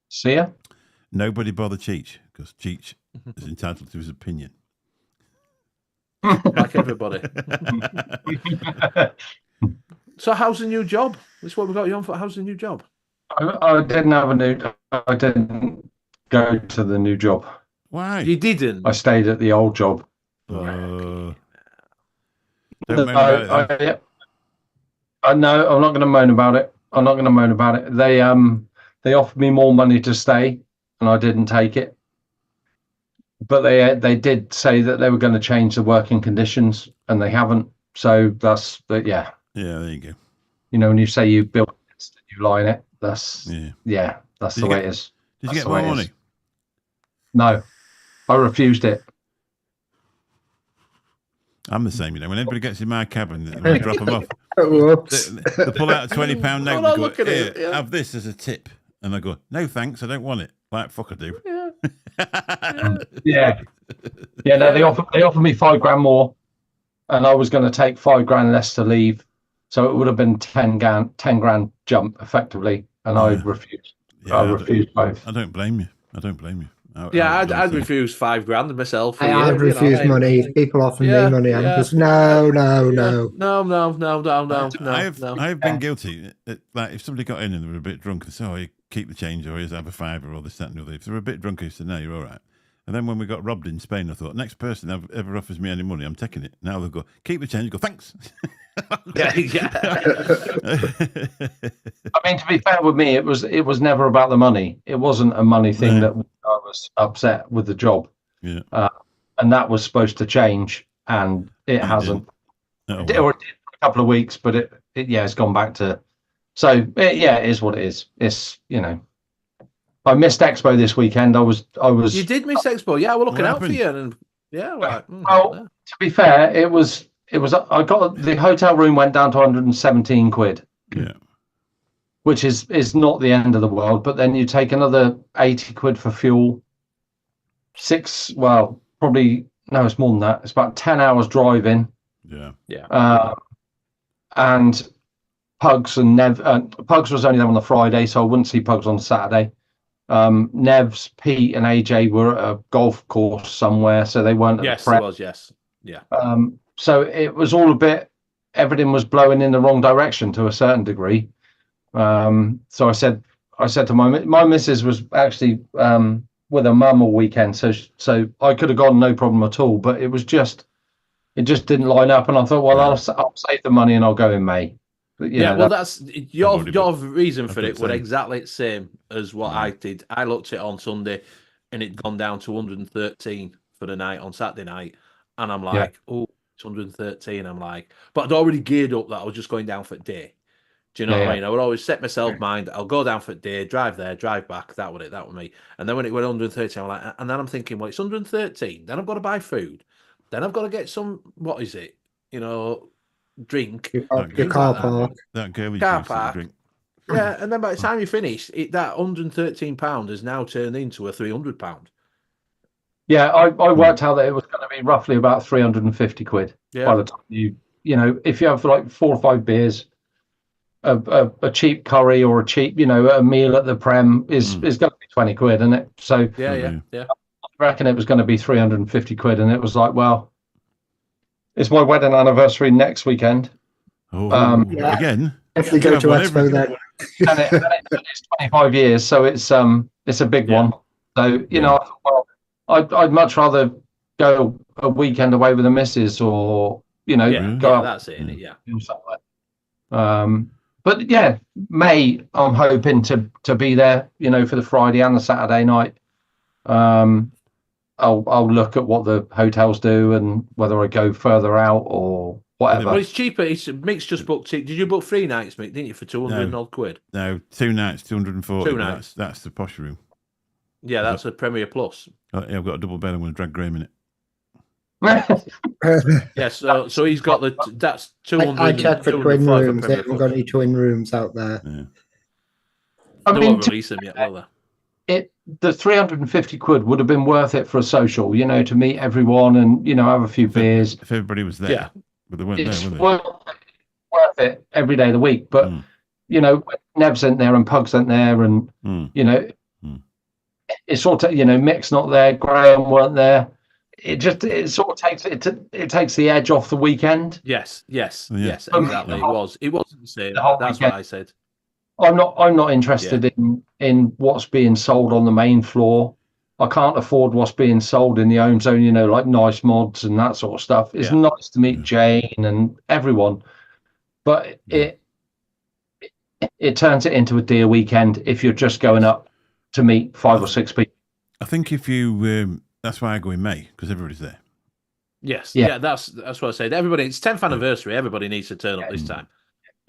See ya.
Nobody bother Cheech, because Cheech is entitled to his opinion.
Like everybody. So how's the new job? This is what we got you on for. How's the new job?
I didn't have a new. I didn't go to the new job.
Why?
You didn't.
I stayed at the old job.
Don't moan about it, then.
No, I'm not going to moan about it. I'm not going to moan about it. They offered me more money to stay, and I didn't take it. But they did say that they were going to change the working conditions, and they haven't. So yeah.
Yeah, there you go.
You know, when you say you build you line it. That's that's
Did
the
you
way
get-
it is.
Did you
That's
get
the
more
way it is.
money?
No, I refused it.
I'm the same, you know. When anybody gets in my cabin, when I drop them off,
Whoops.
they pull out a £20 note.
Oh,
And
no,
go,
look at
"Here,
it, yeah.
have this as a tip." And I go, "No, thanks. I don't want it." Like, fuck, I do.
Yeah.
Yeah. No, they offered me £5 more, and I was going to take £5 less to leave, so it would have been 10 grand jump effectively, and I
Yeah.
refused.
Yeah,
I refused both.
I don't blame you. I don't blame you.
I'd refuse £5 myself. For
I'd
you,
refuse
you know,
money. If people offer me money, I'm just no.
I've been guilty. Like if somebody got in and they were a bit drunk and said, "Oh, you keep the change, or here's have a fiver, or this, that, and the other." If they were a bit drunk, I said, "No, you're all right." And then when we got robbed in Spain, I thought, next person that ever offers me any money, I'm taking it. Now they'll go, "Keep the change." You go, "Thanks."
Yeah.
I mean, to be fair with me, it was never about the money. It wasn't a money thing that I was upset with the job.
Yeah.
And that was supposed to change, and it hasn't.
Oh,
It did for a couple of weeks, but it's gone back to. So it is what it is. It's I missed Expo this weekend. I was.
You did miss Expo, yeah. We're looking
What
out for
happened?
you, and
Well, to be fair, it was. I got the hotel room went down to 117 quid.
Yeah.
Which is not the end of the world, but then you take another 80 quid for fuel. Probably no, it's more than that. It's about 10 hours driving.
Yeah.
And Pugs and Nev. Pugs was only there on the Friday, so I wouldn't see Pugs on Saturday. Nev's, Pete, and AJ were at a golf course somewhere, so they weren't.
yes, it was. Yes, yeah.
So it was all a bit. Everything was blowing in the wrong direction to a certain degree. So I said to my missus was actually with her mum all weekend, so I could have gone no problem at all, but it just didn't line up, and I thought, well, I'll save the money and I'll go in May. But,
that's your reason for it was
same.
exactly the same as what I did. I looked at it on Sunday, and it'd gone down to 113 for the night on Saturday night, and I'm like, oh, it's 113. I'm like, but I'd already geared up that I was just going down for a day. Do you know what I mean? I would always set myself mind, I'll go down for a day, drive there, drive back. That was it. That was me. And then when it went 113, I'm like, and then I'm thinking, well, it's 113. Then I've got to buy food. Then I've got to get some, what is it? Drink.
Your car park.
That girly
Car
juice that you
park.
drink.
Yeah, and then by the time you finish, that £113 has now turned into a £300.
Yeah, I worked out that it was going to be roughly about 350 quid by the time if you have like 4 or 5 beers, a cheap curry or a cheap, a meal at the Prem is going to be 20 quid, isn't it? So
Yeah.
I reckon it was going to be 350 quid, and it was like, well, it's my wedding anniversary next weekend.
Again?
Definitely go to Expo then.
And it's 25 years, so it's a big one. So I thought, well, I'd much rather go a weekend away with the missus, or go out.
That's it, isn't it? Yeah.
But May, I'm hoping to be there, for the Friday and the Saturday night. I'll look at what the hotels do and whether I go further out or whatever.
Well, it's cheaper. Mick's just booked it. Did you book 3 nights, Mick? Didn't you, for 200 odd quid?
No, 2 nights, 240.
2 nights.
That's the posh room.
Yeah, that's a Premier Plus.
I've got a double bed. I'm going to drag Graham in it.
Yes, so he's got that's 200.
I checked for twin rooms. They haven't got any twin rooms out there.
Yeah.
They won't release them yet, will they?
The 350 quid would have been worth it for a social, to meet everyone and have a few beers.
If everybody was there, but they weren't
It's
there, were they?
worth it every day of the week. But Neb's in there and Pugs in there, and it's sort of Mick's not there, Graham weren't there. It sort of takes it takes the edge off the weekend.
Yes, exactly.
Yeah.
It wasn't the same.
The whole
That's
weekend.
what I said.
I'm not interested in what's being sold on the main floor. I can't afford what's being sold in the home zone, like nice mods and that sort of stuff. It's nice to meet Jane and everyone, but it turns it into a deer weekend if you're just going up to meet 5 or 6 people.
I think if you, that's why I go in May, because everybody's there.
Yes, that's what I said. Everybody, it's 10th anniversary. Everybody needs to turn up this time.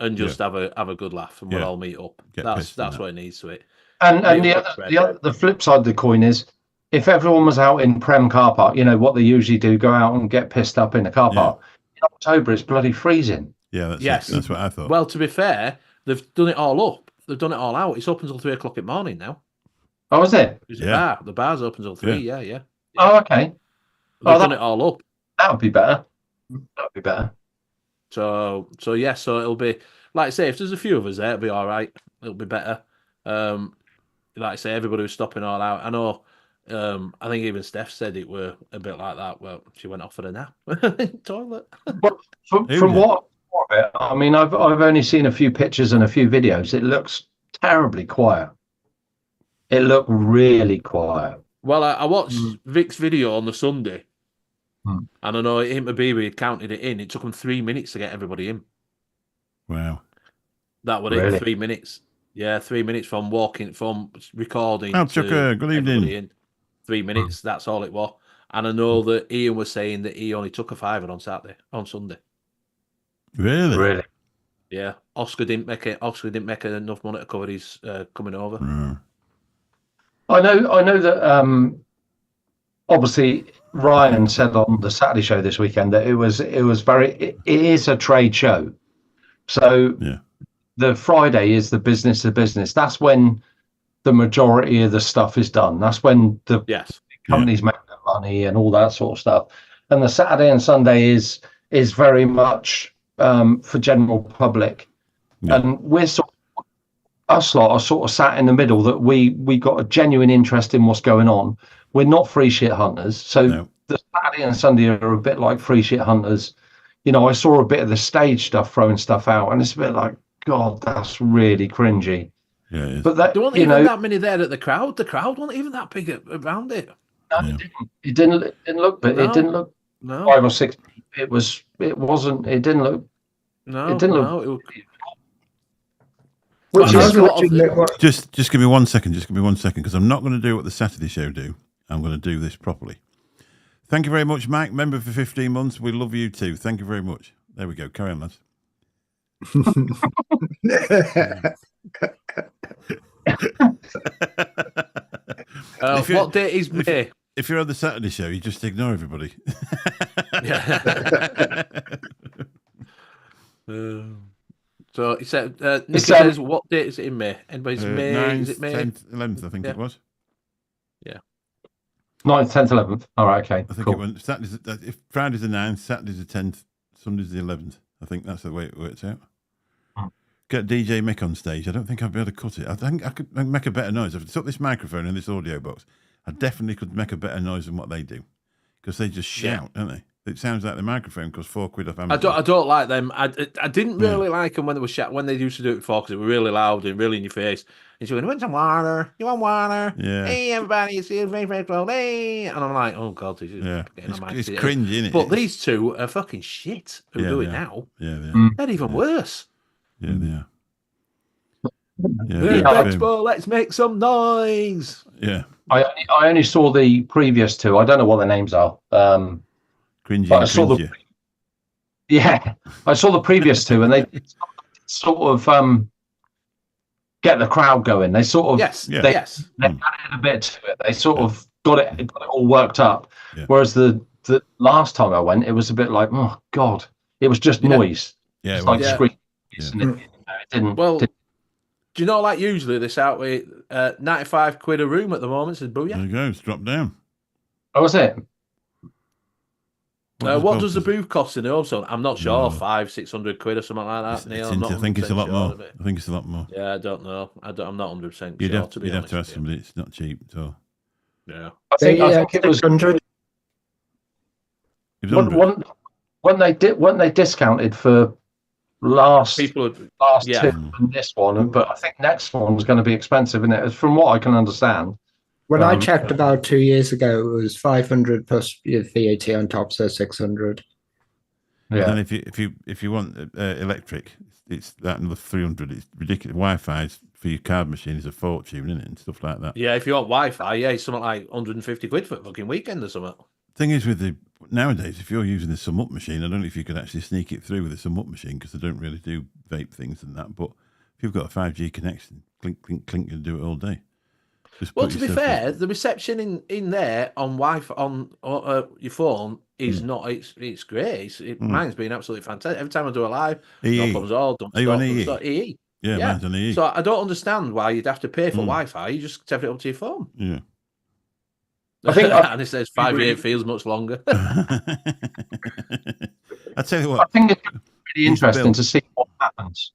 and just have a good laugh, and we'll
Yeah.
all meet up.
Get
That's
pissed and that.
what it needs to it.
And
Meet
the
up at
the flip side of the coin is, if everyone was out in Prem car park, you know what they usually do, go out and get pissed up in the car park. In October, it's bloody freezing.
Yeah, that's what I thought.
Well, to be fair, they've done it all up. They've done it all out. It's open until 3 o'clock in the morning now.
Oh, is it?
There's a bar. The bar's open until 3. Yeah.
Oh, okay.
They've done it all up.
That would be better. That would be better.
So it'll be, like I say, if there's a few of us there, it'll be all right. It'll be better. Like I say, everybody was stopping all out. I know. I think even Steph said it were a bit like that. Well, she went off for a nap in the toilet.
But from what I mean, I've only seen a few pictures and a few videos. It looks terribly quiet. It looked really quiet.
Well, I watched Vic's video on the Sunday, and I know him and Bibi counted it in. It took them 3 minutes to get everybody in.
Wow.
That was
Really?
it. 3 minutes. Yeah, 3 minutes from recording.
Oh, Chucker, good evening.
In. 3 minutes. That's all it was. And I know that Ian was saying that he only took a fiver on Sunday.
Really?
Really.
Yeah, Oscar didn't make it. Oscar didn't make enough money to cover his coming over.
I know that obviously Ryan said on the Saturday show this weekend that it is a trade show. So the Friday is the business to business. That's when the majority of the stuff is done. That's when the companies make their money and all that sort of stuff. And the Saturday and Sunday is very much for general public. Yeah. And we're us lot are sort of sat in the middle, that we got a genuine interest in what's going on. We're not free shit hunters. So the Saturday and Sunday are a bit like free shit hunters. You know, I saw a bit of the stage stuff throwing stuff out, and it's a bit like, God, that's really cringy.
Yeah, it is.
But there weren't even that many there at the crowd. The crowd wasn't even that big around it.
No, it didn't look. But it didn't look 5 or 6. It wasn't. It didn't look.
No,
it didn't look.
Just give me 1 second. Just give me 1 second, because I'm not going to do what the Saturday show do. I'm going to do this properly. Thank you very much, Mike. Member for 15 months. We love you too. Thank you very much. There we go. Carry on, lads.
What date is May?
If you're on the Saturday show, you just ignore everybody.
So he said, Nicky says, what date is it in May? Anybody's May?
9th,
is it May?
10th, 11th, I think it was.
Yeah.
9th, 10th, 11th. All right, okay.
I think it went. If Friday's the 9th, Saturday's the 10th, Sunday's the 11th. I think that's the way it works out. Get DJ Mick on stage. I don't think I'd be able to cut it. I think I could make a better noise. If I took this microphone and this audio box, I definitely could make a better noise than what they do, because they just shout, don't they? It sounds like the microphone costs £4 off Amazon.
I don't like them. I didn't really like them when they were when they used to do it before, because they were really loud and really in your face. And she went, "Want some water? You want water?
Yeah.
Hey, everybody, it's very close. Hey," and I'm like, "Oh God, this is getting on my
it's cringe, isn't it?
But these two are fucking shit. Who do it now?
Yeah, they are.
They're even worse.
Yeah, they are.
Expo, let's make some noise.
Yeah.
I only saw the previous two. I don't know what their names are.
Cringy.
I saw I saw the previous two, and they sort of get the crowd going. They sort of they added a bit to it. They sort of got it all worked up. Yeah. Whereas the last time I went, it was a bit like, oh God, it was just noise.
Yeah,
it's like screaming. And it didn't.
Well, do you know, like usually this out with £95 a room at the moment? Says booyah.
There you go. It's dropped down.
Oh, is it?
What does the booth cost in also? I'm not sure. 500-600 quid or something like that. Neil,
I think it's a lot more. I think it's a lot more.
Yeah, I don't know. I'm not 100% sure.
You'd have to ask somebody. It's not cheap at all.
Yeah,
I think it was 100. When they discounted for last two and this one, but I think next one was going to be expensive, isn't it? From what I can understand.
When I checked about 2 years ago, it was 500 plus VAT on top, so 600.
Yeah. And then if you want electric, it's that another 300. It's ridiculous. Wi-Fi for your card machine is a fortune, isn't it? And stuff like that.
Yeah, if you want Wi-Fi, it's something like 150 quid for a fucking weekend or something.
Thing is, with nowadays, if you're using the sum up machine, I don't know if you could actually sneak it through with a sum up machine, because they don't really do vape things and that. But if you've got a 5G connection, clink, clink, clink, and do it all day.
Well, to be fair, the reception in there on Wi-Fi on your phone is not. It's great. Mine's been absolutely fantastic. Every time I do a live, no problems at all.
Are you on EE?
EE?
Yeah, mine's on EE.
So I don't understand why you'd have to pay for Wi-Fi. You just take it up to your phone.
Yeah.
I think,
and it says 5 years feels much longer.
I tell you what,
I think it's really interesting to see what happens.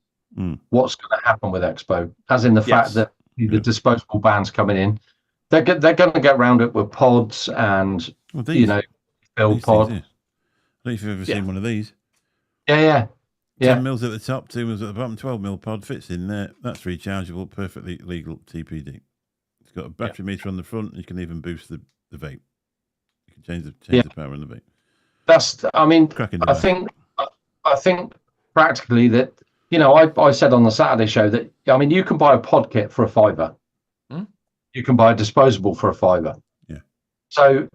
What's going to happen with Expo, as in the fact that the disposable bands coming in, they're going to get round it with pods and build pod.
I don't know if you've ever seen one of these.
Yeah.
10 mils at the top, 2 mils at the bottom, 12 mil pod fits in there. That's rechargeable, perfectly legal TPD. It's got a battery meter on the front. You can even boost the vape. You can change the power on the vape.
I think practically that, I said on the Saturday show that, you can buy a pod kit for £5. You can buy a disposable for £5.
Yeah.
So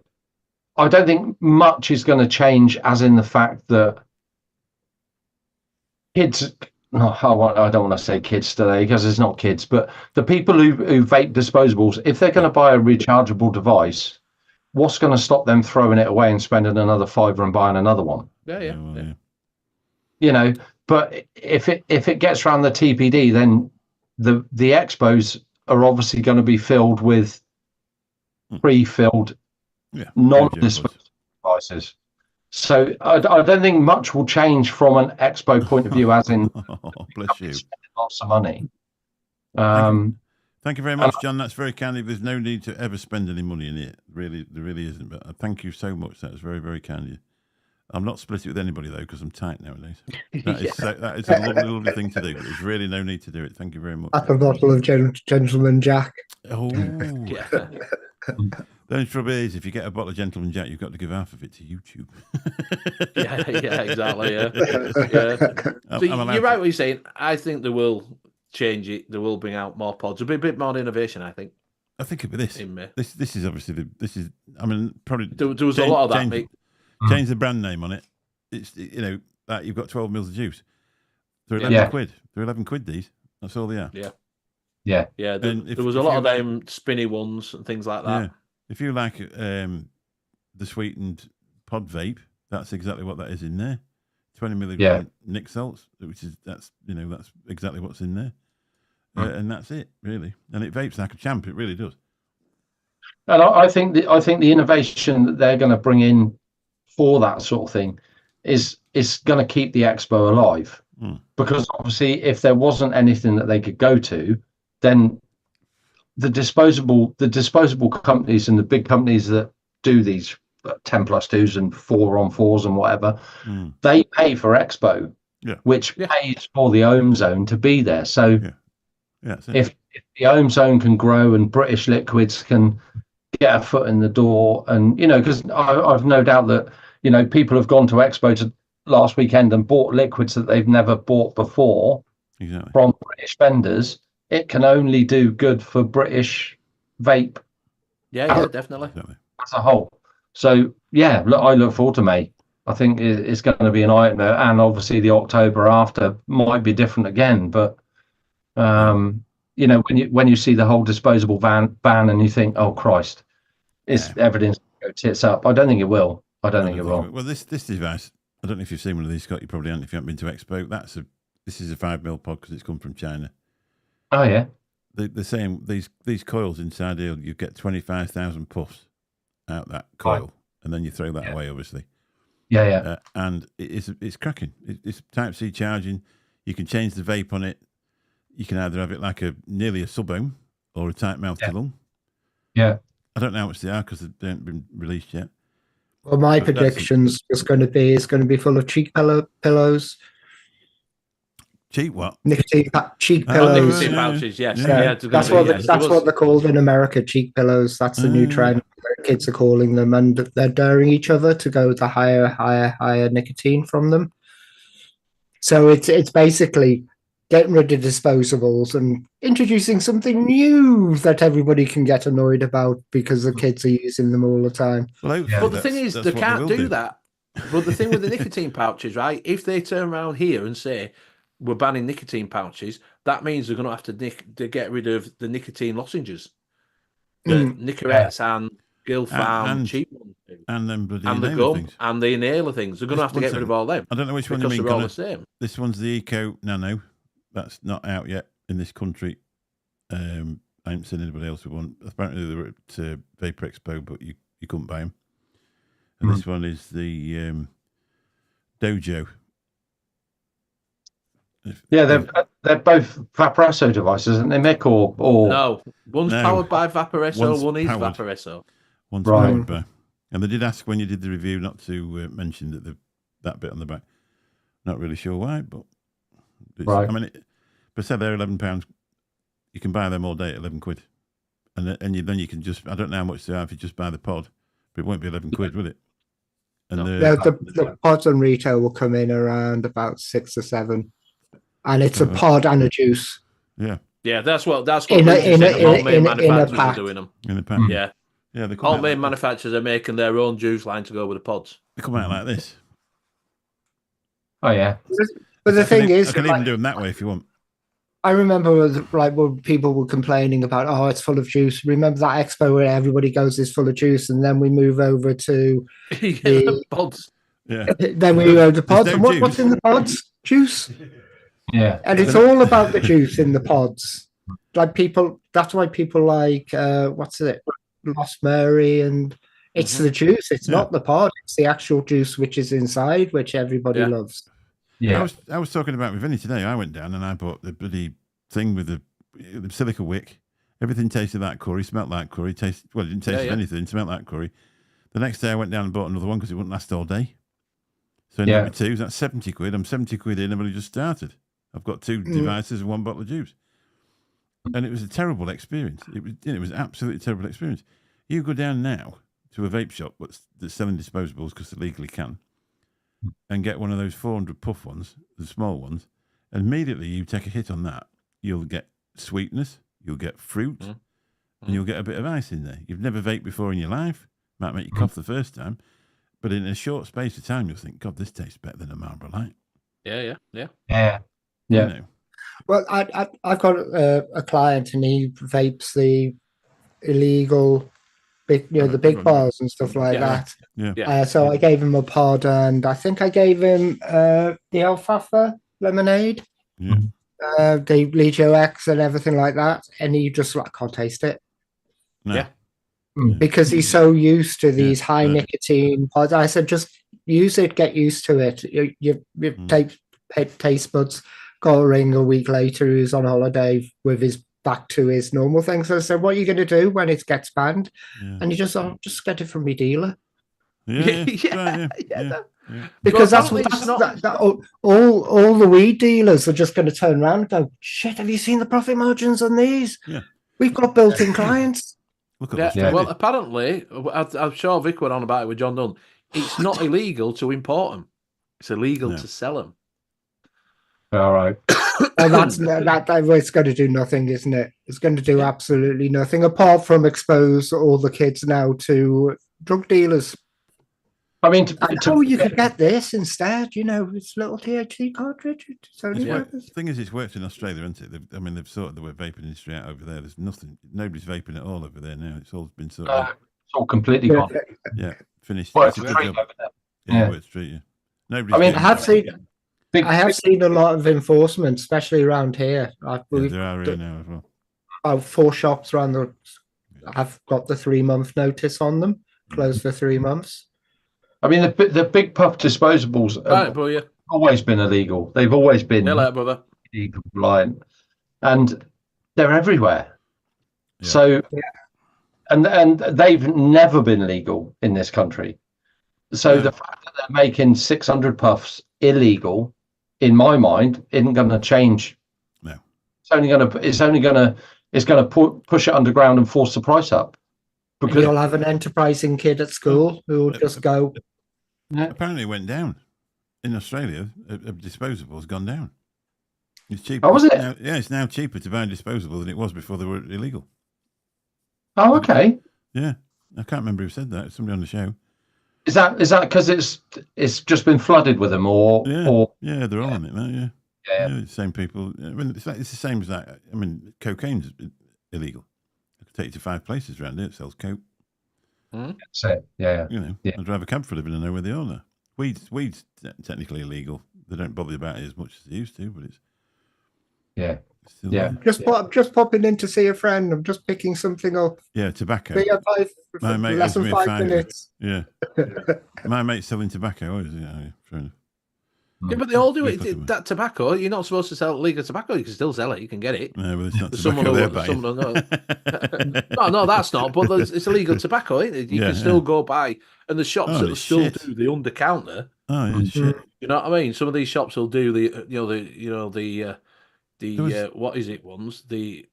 I don't think much is going to change, as in the fact that kids, I don't want to say kids today because it's not kids, but the people who vape disposables, if they're going to buy a rechargeable device, what's going to stop them throwing it away and spending another £5 and buying another one?
Yeah.
But if it gets around the TPD, then the expos are obviously going to be filled with pre-filled non-disposable devices. So I don't think much will change from an expo point of view, as in
bless you,
spending lots of money.
Thank you very much, John. That's very kind. There's no need to ever spend any money in it. Really, there really isn't. But thank you so much. That's very, very kind of you. I'm not split it with anybody though, because I'm tight nowadays. That is a lovely thing to do. But there's really no need to do it. Thank you very much.
Half a bottle of Gentleman Jack.
Oh, yeah. The only trouble is, if you get a bottle of Gentleman Jack, you've got to give half of it to YouTube.
yeah, exactly. Yeah. So you're right what you're saying. I think they will change it. They will bring out more pods. There'll be a bit more innovation, I think.
I think it'll be this. This is obviously probably
there was a lot of that.
Change the brand name on it. It's that you've got 12 mils of juice. They're 11 quid. They're 11 quid. These. That's all they are.
Yeah.
There was a lot of them spinny ones and things like that.
Yeah. If you like the sweetened pod vape, that's exactly what that is in there. 20 milligram Nick salts, that's exactly what's in there, and that's it really. And it vapes like a champ. It really does.
And I think the innovation that they're going to bring in for that sort of thing is going to keep the expo alive. Because obviously, if there wasn't anything that they could go to, then the disposable companies and the big companies that do these 10+2s and 4-on-4s and whatever, they pay for Expo, which pays for the Ohm Zone to be there. So if the Ohm Zone can grow and British Liquids can get a foot in the door, and because I've no doubt that people have gone to Expo last weekend and bought liquids that they've never bought before from British vendors, it can only do good for British vape.
Yeah, definitely.
As a whole. So, I look forward to May. I think it's going to be an eye-opener, and obviously the October after might be different again. But, when you see the whole disposable ban and you think, oh, Christ, everything's going to go tits up. I don't think it will.
Well, this device, I don't know if you've seen one of these, Scott. You probably haven't if you haven't been to Expo. This is a 5 mil pod because it's come from China.
Oh yeah.
They're saying these coils inside here, you get 25,000 puffs out that coil, and then you throw that away, obviously.
Yeah.
And it's cracking. It's Type-C charging. You can change the vape on it. You can either have it like nearly a sub-ohm or a tight mouth to lung.
Yeah.
I don't know how much they are because they haven't been released yet.
Well, my predictions is going to be full of cheek pillows.
Cheek what?
Cheek pillows.
Nicotine pouches, yes.
That's what they're called in America, cheek pillows. That's the new trend. Kids are calling them, and they're daring each other to go to higher nicotine from them. So it's basically getting rid of disposables and introducing something new that everybody can get annoyed about because the kids are using them all the time.
Well, but the thing is, they can't do that. But the thing with the nicotine pouches, right? If they turn around here and say, we're banning nicotine pouches, that means they're going to have to get rid of the nicotine lozenges, the Nicorettes and Gill Farm cheap ones,
and then bloody
and the
inhaler
gum
things.
and the inhaler things. They're going to have to get rid of all them.
I don't know which one you
because
mean.
they're all the same.
This one's the Eco Nano. That's not out yet in this country. I haven't seen anybody else with one. Apparently they were at Vapor Expo, but you couldn't buy them. And this one is the Dojo.
Yeah, they're both Vaporesso devices, aren't they, Mick? Or
no, one's powered by Vaporesso, one is Vaporesso.
One's powered by. And they did ask when you did the review not to mention that bit on the back. Not really sure why, but I mean, but say they're £11. You can buy them all day at £11, and then you can just. I don't know how much they are if you just buy the pod, but it won't be £11, will it? And
the pods on retail will come in around about 6 or 7, and it's a pod and a juice.
Yeah, that's what
in a
manufacturers
pack.
are doing them.
In a pack.
Yeah. All main manufacturers are making their own juice line to go with the pods.
They come out like this.
Oh yeah.
But the thing is,
I can even do them that way if you want.
I remember when people were complaining about, it's full of juice. Remember that expo where everybody goes, it's full of juice, and then we move over to
the pods.
Yeah.
Then we go to pods. And what's in the pods? Juice.
Yeah.
And it's all about the juice in the pods. Like people, that's why people like what's it? Lost Mary, and it's the juice. It's not the pod. It's the actual juice which is inside, which everybody loves.
Yeah,
I was talking about with Vinny today. I went down and I bought the bloody thing with the silica wick. Everything tasted like curry, smelled like curry. It didn't taste of anything, smelled like curry. The next day I went down and bought another one because it wouldn't last all day. So number 2, that's £70. I'm £70 in. I've only just started. I've got 2 devices and 1 bottle of juice. And it was a terrible experience. It was an absolutely terrible experience. You go down now to a vape shop that's selling disposables because they legally can, and get one of those 400 puff ones, the small ones, and immediately you take a hit on that, you'll get sweetness, you'll get fruit, and you'll get a bit of ice in there. You've never vaped before in your life. Might make you cough the first time, but in a short space of time, you'll think, God, this tastes better than a Marlboro Light.
Yeah.
You know.
Well, I've got a client, and he vapes the illegal, the big bars and stuff like that.
Yeah.
So I gave him a pod, and I think I gave him the alfalfa lemonade, the Legio X and everything like that, and he just can't taste it.
No.
Yeah.
Because he's so used to these high nicotine pods. I said, just use it, get used to it. You taste buds. Got a ring a week later. He was on holiday with his back to his normal thing. So I said, what are you going to do when it gets banned? Yeah. And he just get it from my dealer.
Yeah.
Because all the weed dealers are just going to turn around and go, shit, have you seen the profit margins on these?
Yeah.
We've got built-in clients.
Look at this.
Well, apparently, I'm sure Vic went on about it with John Dunn. It's not illegal to import them. It's illegal to sell them.
All right.
And it's going to do nothing, isn't it? It's going to do absolutely nothing apart from expose all the kids now to drug dealers.
I mean,
you could get this instead. It's little THC cartridge.
The thing is, it's worked in Australia, hasn't it? They've sorted the vaping industry out over there. There's nothing. Nobody's vaping at all over there now. It's all been sorted out.
It's all completely gone.
Yeah, finished.
Well, it's a treat over there.
Yeah, it's treat. Yeah. Nobody's.
I mean,
I have seen a lot of enforcement, especially around here.
There are here now as well.
4 shops around I've got the 3-month notice on them, closed for 3 months.
I mean, the big puff disposables have always been illegal. They've always been illegal, and they're everywhere. Yeah. So, and they've never been legal in this country. So the fact that they're making 600 puffs illegal, in my mind, isn't going to change.
No,
it's going to push it underground and force the price up.
Because you'll have an enterprising kid at school who will just go.
Apparently, it went down in Australia. Disposable has gone down. It's cheaper.
Oh, was it?
It's now cheaper to buy disposable than it was before they were illegal.
Oh, okay.
Yeah, I can't remember who said that. It's somebody on the show.
Is that because it's just been flooded with them, or
they're all on it, mate.
Yeah.
You know, the same people. I mean, it's the same as that. I mean, cocaine's illegal. I could take you to 5 places around here that sells coke.
That's it. Yeah.
You know,
Yeah.
I drive a cab for a living and know where they are now. Weed's technically illegal. They don't bother about it as much as they used to, but it's still
Yeah.
there.
Just popping in to see a friend. I'm just picking something up.
Yeah, tobacco.
Be at
My mate
less
owes
than
me a
5
fiver.
minutes.
Yeah, my mate's selling tobacco. Oh, yeah, fair enough.
Yeah, but they all do
Yeah,
it.
possibly.
That tobacco, you're not supposed to sell legal tobacco. You can still sell it. You can get it.
No, but it's not
There's
tobacco they're buying.
someone no, that's not. But it's illegal tobacco, isn't it? You can still go buy, and the shops
Holy
that still
shit.
do the under counter.
Oh, yeah, shit.
You know what I mean? Some of these shops will do the what is it ones, the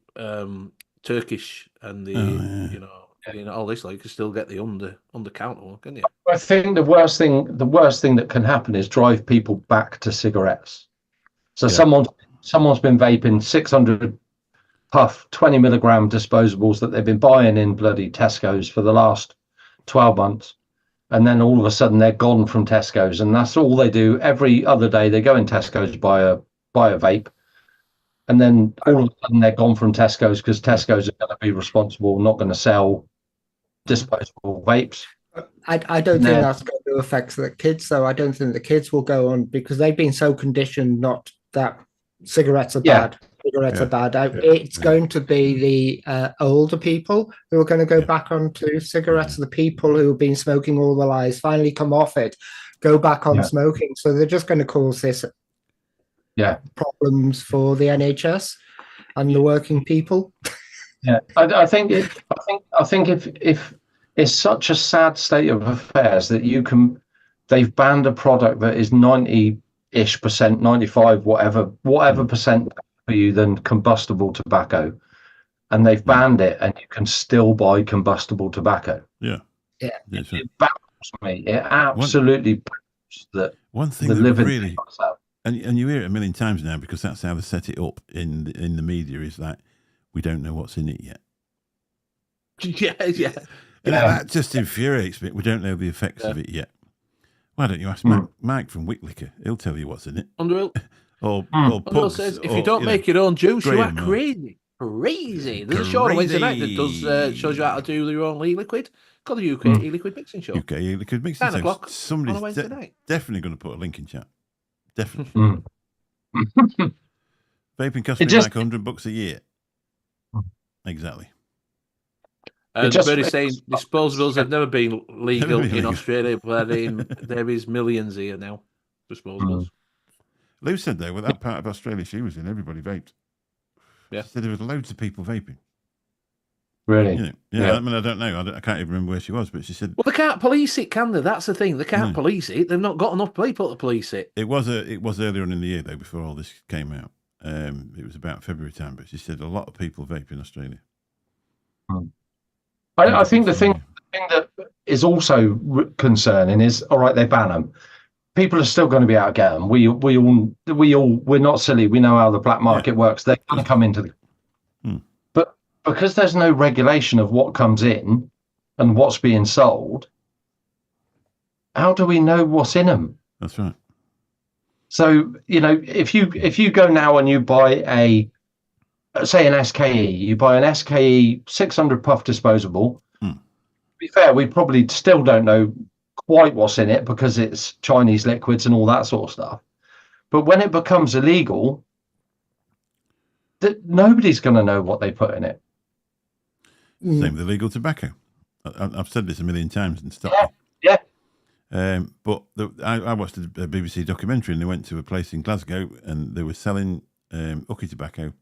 Turkish and the all this. Like you can still get the under counter one, can you?
I think the worst thing that can happen is drive people back to cigarettes. So someone's been vaping 600 puff 20 milligram disposables that they've been buying in bloody Tesco's for the last 12 months. And then all of a sudden they're gone from Tesco's, and that's all they do. Every other day they go in Tesco's, buy a vape. And then all of a sudden they're gone from Tesco's because Tesco's are going to be responsible, not going to sell disposable vapes.
I don't think that's going to affect the kids, though. I don't think the kids will go on because they've been so conditioned not that cigarettes are bad. Cigarettes are bad. It's going to be the older people who are going to go back onto cigarettes. The people who have been smoking all their lives finally come off it, go back on smoking. So they're just going to cause this problems for the NHS and the working people.
Yeah, I think if it's such a sad state of affairs that they've banned a product that is 90-ish%, 95, whatever percent for you than combustible tobacco, and they've banned it, and you can still buy combustible tobacco.
Yeah.
It baffles me. It absolutely baffles that.
One thing
the
that
living
really, and you hear it a million times now because that's how they set it up in the media, is that we don't know what's in it yet.
Yeah.
And that just infuriates me. We don't know the effects of it yet. Why don't you ask Mike from Wicklicker? He'll tell you what's in it. Or Pugs,
says, if you don't make your own juice, you are
Graham,
crazy. Crazy. There's a show on Wednesday night that does shows you how to do your own e-liquid. Called the UK e-liquid mixing show.
UK e-liquid mixing
9 o'clock
show. Somebody's
on a Wednesday night.
definitely going to put a link in chat. Definitely. Vaping costs me like $100 a year. Exactly.
And Bernie's saying disposables have never been legal in Australia, but there is millions here now. Disposables.
Lou said, though, with that part of Australia she was in, everybody vaped.
Yeah.
She said there was loads of people vaping.
Really?
You know, yeah. I mean, I don't know. I can't even remember where she was, but she said...
Well, they can't police it, can they? That's the thing. They can't police it. They've not got enough people to police it.
It was earlier on in the year, though, before all this came out. It was about February time, but she said a lot of people vape in Australia.
I think the thing that is also concerning is, all right, they ban them. People are still going to be able to get them. We're not silly. We know how the black market works. They're going to come into the... But because there's no regulation of what comes in and what's being sold, how do we know what's in them?
That's right.
So, if you go now and you buy say an SKE, you buy an SKE 600 puff disposable. To be fair, we probably still don't know quite what's in it because it's Chinese liquids and all that sort of stuff. But when it becomes illegal, nobody's going to know what they put in it.
Same with illegal tobacco. I've said this a million times and stuff.
Yeah.
But I watched a BBC documentary, and they went to a place in Glasgow, and they were selling Ucky tobacco.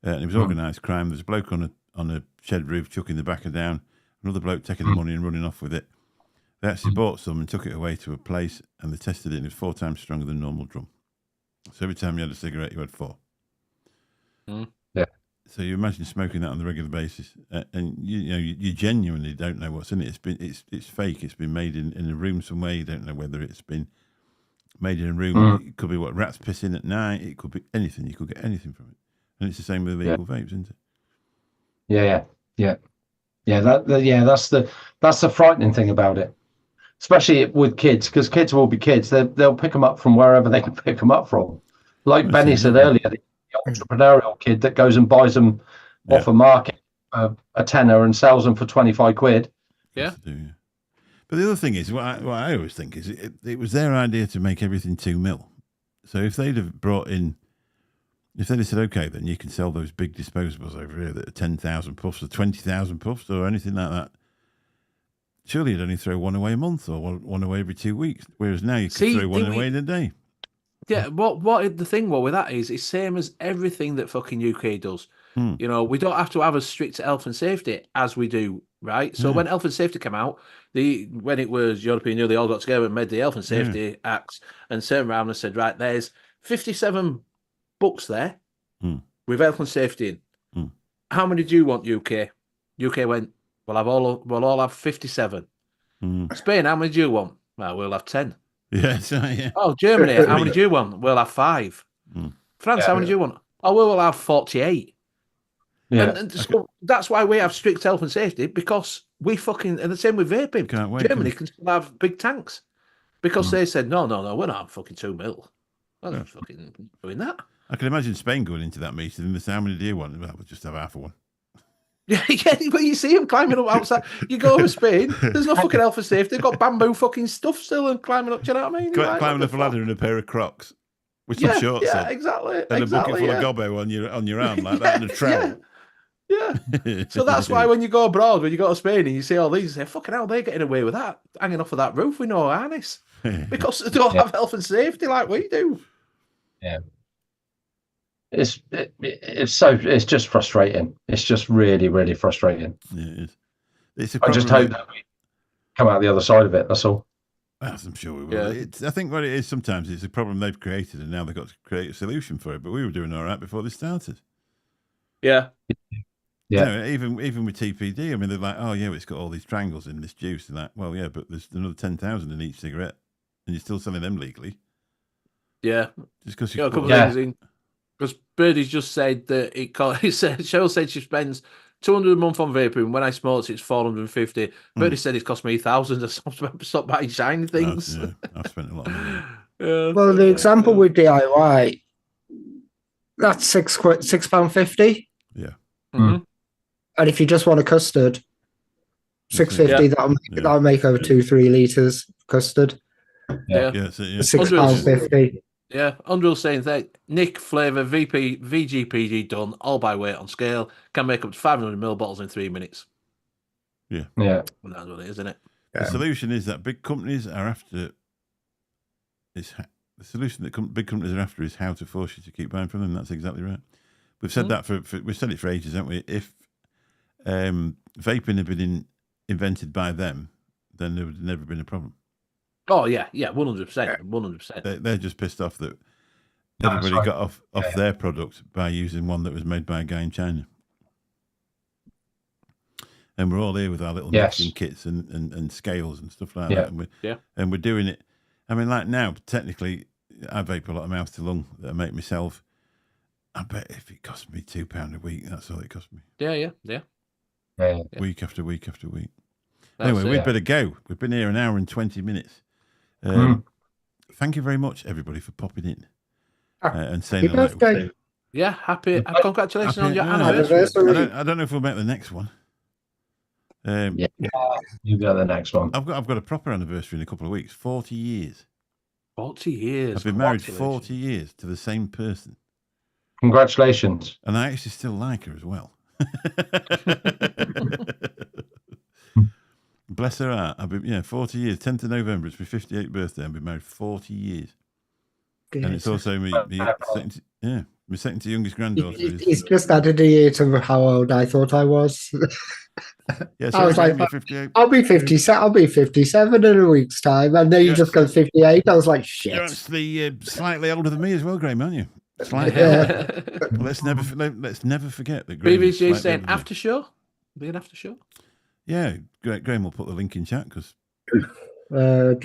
And it was organised crime. There's a bloke on a shed roof chucking the tobacco down, another bloke taking the money and running off with it. They actually bought some and took it away to a place, and they tested it, and it was 4 times stronger than normal drum. So every time you had a cigarette, you had 4.
Yeah.
So you imagine smoking that on a regular basis, and you genuinely don't know what's in it. It's fake. It's been made in a room somewhere. You don't know whether it's been made in a room. It could be rats piss in at night. It could be anything. You could get anything from it. And it's the same with illegal vapes, isn't it?
Yeah. That's the frightening thing about it, especially with kids, because kids will be kids. They'll pick them up from wherever they can pick them up from. Like Benny said earlier, the entrepreneurial kid that goes and buys them off a market a tenner and sells them for 25 quid.
Yeah.
But the other thing is, what I always think is, it was their idea to make everything 2 mil. So if they'd have if they'd have said, okay, then you can sell those big disposables over here that are 10,000 puffs or 20,000 puffs or anything like that, surely you'd only throw one away a month or one away every 2 weeks. Whereas now you can throw one away in a day.
Yeah, what the thing with that is, it's same as everything that fucking UK does. You know, we don't have to have as strict health and safety as we do, right? So when health and safety came out, when it was European Union, they all got together and made the health and safety acts and turned around and said, right, there's 57 books there with health and safety in. How many do you want, UK? UK went, we'll all have 57. Spain, how many do you want? Well, we'll have 10.
Yeah.
Oh, Germany, how many do you want? We'll have 5. France, how many do you want? Oh, we'll have 48.
Yeah.
And so that's why we have strict health and safety, because we fucking, and the same with vaping.
Can't wait,
Germany can still have big tanks because they said, no, we're not fucking 2 mil. We're not fucking doing that.
I can imagine Spain going into that meeting and they say, how many do you want? Well, we'll just have half of one.
Yeah, but you see them climbing up outside. You go over Spain, there's no fucking health and safety. They've got bamboo fucking stuff still and climbing up. Do you know what I mean?
Climbing up a ladder in a pair of Crocs with some shorts on.
Exactly.
And a bucket full of gobbo on your arm like that and a trowel.
Yeah. So that's why when you go abroad, when you go to Spain and you see all these, you say, fucking hell, they're getting away with that, hanging off of that roof with no harness. Because they don't have health and safety like we do.
Yeah. It's just frustrating. It's just really, really frustrating.
Yeah, it is.
I just hope that we come out the other side of it. That's all.
I'm sure we will. Yeah. I think what it is sometimes it's a problem they've created and now they've got to create a solution for it. But we were doing all right before this started.
Yeah.
Yeah. You know, even with TPD, I mean, they're like, oh, yeah, it's got all these triangles in this juice. And that, well, yeah, but there's another 10,000 in each cigarette and you're still selling them legally.
Yeah.
Just because
you got a couple of things in. Because Birdie's just said that Cheryl said she spends $200 a month on vaping. When I smoked, it's $450. Birdie said it's cost me $1,000 to stop buying shiny things.
I've spent a lot of money.
Well, the example with DIY, that's £6.50.
Yeah.
Mm-hmm.
And if you just want a custard, $6.50, that'll make over 2-3 litres of custard.
Yeah.
£6.50.
Yeah, Undrill's saying that Nick flavour VGPG done all by weight on scale can make up to 500ml bottles in 3 minutes.
Yeah.
Well, that's what it is, isn't it?
The solution is that big companies are after. The solution that big companies are after is how to force you to keep buying from them. That's exactly right. We've said that we've said it for ages, haven't we? If vaping had been invented by them, then there would have never been a problem.
Oh yeah, 100%.
They're just pissed off that everybody got off their product by using one that was made by a guy in China. And we're all here with our little mixing kits and scales and stuff like that. And we're doing it. I mean, like now, technically, I vape a lot of mouth to lung that I make myself. I bet if it cost me £2 a week, that's all it cost me.
Yeah.
Week after week after week. Anyway, we'd better go. We've been here an hour and 20 minutes. Thank you very much, everybody, for popping in and saying hello.
Yeah, congratulations on your anniversary.
I don't know if we'll make the next one.
You got the next one.
I've got a proper anniversary in a couple of weeks. 40 years.
40 years.
I've been married 40 years to the same person.
Congratulations.
And I actually still like her as well. Bless her heart. I've been 40 years. 10th of November. It's my 58th birthday. I've been married 40 years. And it's also my second to youngest granddaughter.
He's just added a year to how old I thought I was.
I was like, 58.
I'll be 57. I'll be 57 in a week's time. And then you just go 58. I was like, shit.
You're actually slightly older than me as well, Graham, aren't you? Slightly. Let's never forget that.
BBG saying after show. Be an after show.
Yeah, Graham will put the link in chat because.
I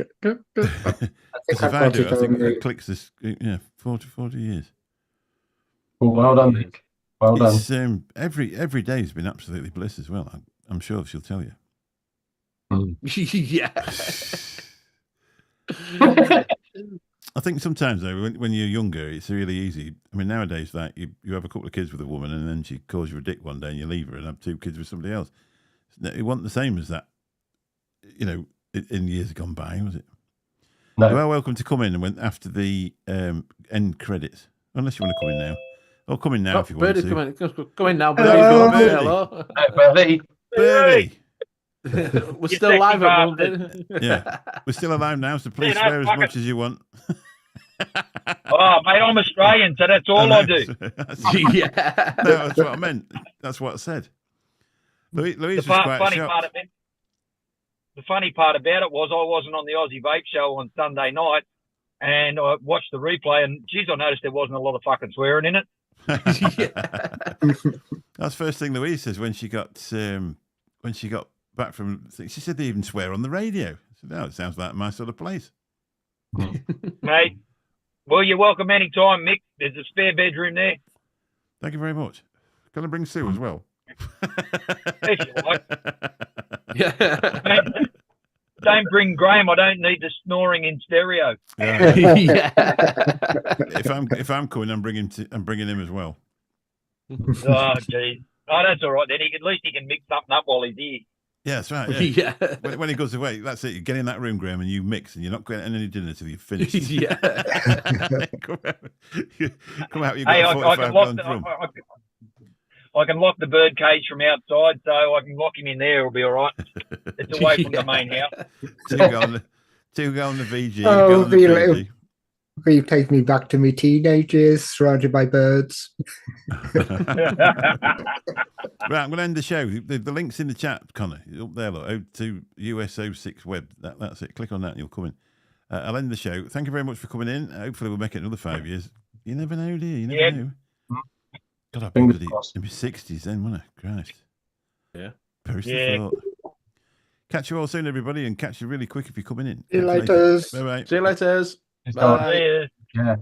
if I do, I think it clicks this. 40 years.
Well done, Nick. Well
done. Every day has been absolutely bliss as well. I'm sure she'll tell you.
Yeah.
I think sometimes though, when you're younger, it's really easy. I mean, nowadays, like you have a couple of kids with a woman, and then she calls you a dick one day, and you leave her and have 2 kids with somebody else. It wasn't the same as that, in years gone by, was it?
No.
You are welcome to come in and went after the end credits, unless you want to come in now. Or come in now if you want
Birdie,
to.
come in now,
Hello.
Birdie. Hello.
Birdie.
Birdie!
We're still live at London.
Yeah, we're still alive now, so please swear as much as you want.
Oh, mate, I'm Australian, so that's all I do.
Yeah.
No, that's what I meant. That's what I said. Louise was quite shocked.
The funny part about it was I wasn't on the Aussie Vape Show on Sunday night, and I watched the replay, and geez, I noticed there wasn't a lot of fucking swearing in it.
That's the first thing Louise says when she got back from. She said they even swear on the radio. I said, "No, it sounds like my sort of place."
Mate, well, you're welcome anytime, Mick. There's a spare bedroom there.
Thank you very much. Going to bring Sue as well.
If you like.
Yeah.
Don't bring Graham. I don't need the snoring in stereo.
Yeah.
Yeah.
If I'm coming, I'm bringing him as well.
Oh, geez. Oh, that's all right. Then at least he can mix something up while he's here.
Yeah, that's right. Yeah.
Yeah.
When he goes away, that's it. You get in that room, Graham, and you mix, and you're not getting any dinner till you've finished.
Yeah.
Come out. You've
Hey,
got a 45-pound drum.
I can lock the bird cage from outside, so I can lock him in there. It'll be all right. It's away from the main house.
Two go on the VG.
Oh,
Go on the VG.
You take me back to my teenage years, surrounded by birds.
Right, I'm going to end the show. The link's in the chat, Connor. Up there, look, to US06 web. That's it. Click on that and you'll come in. I'll end the show. Thank you very much for coming in. Hopefully we'll make it another 5 years. You never know, do you? You never know. God, I'd be in my 60s then, wouldn't I? Christ.
Yeah.
Perish the thought. Catch you all soon, everybody, and catch you really quick if you're coming in.
See you later.
Bye-bye.
See you later.
Bye.
Bye.
Yeah.
Yeah.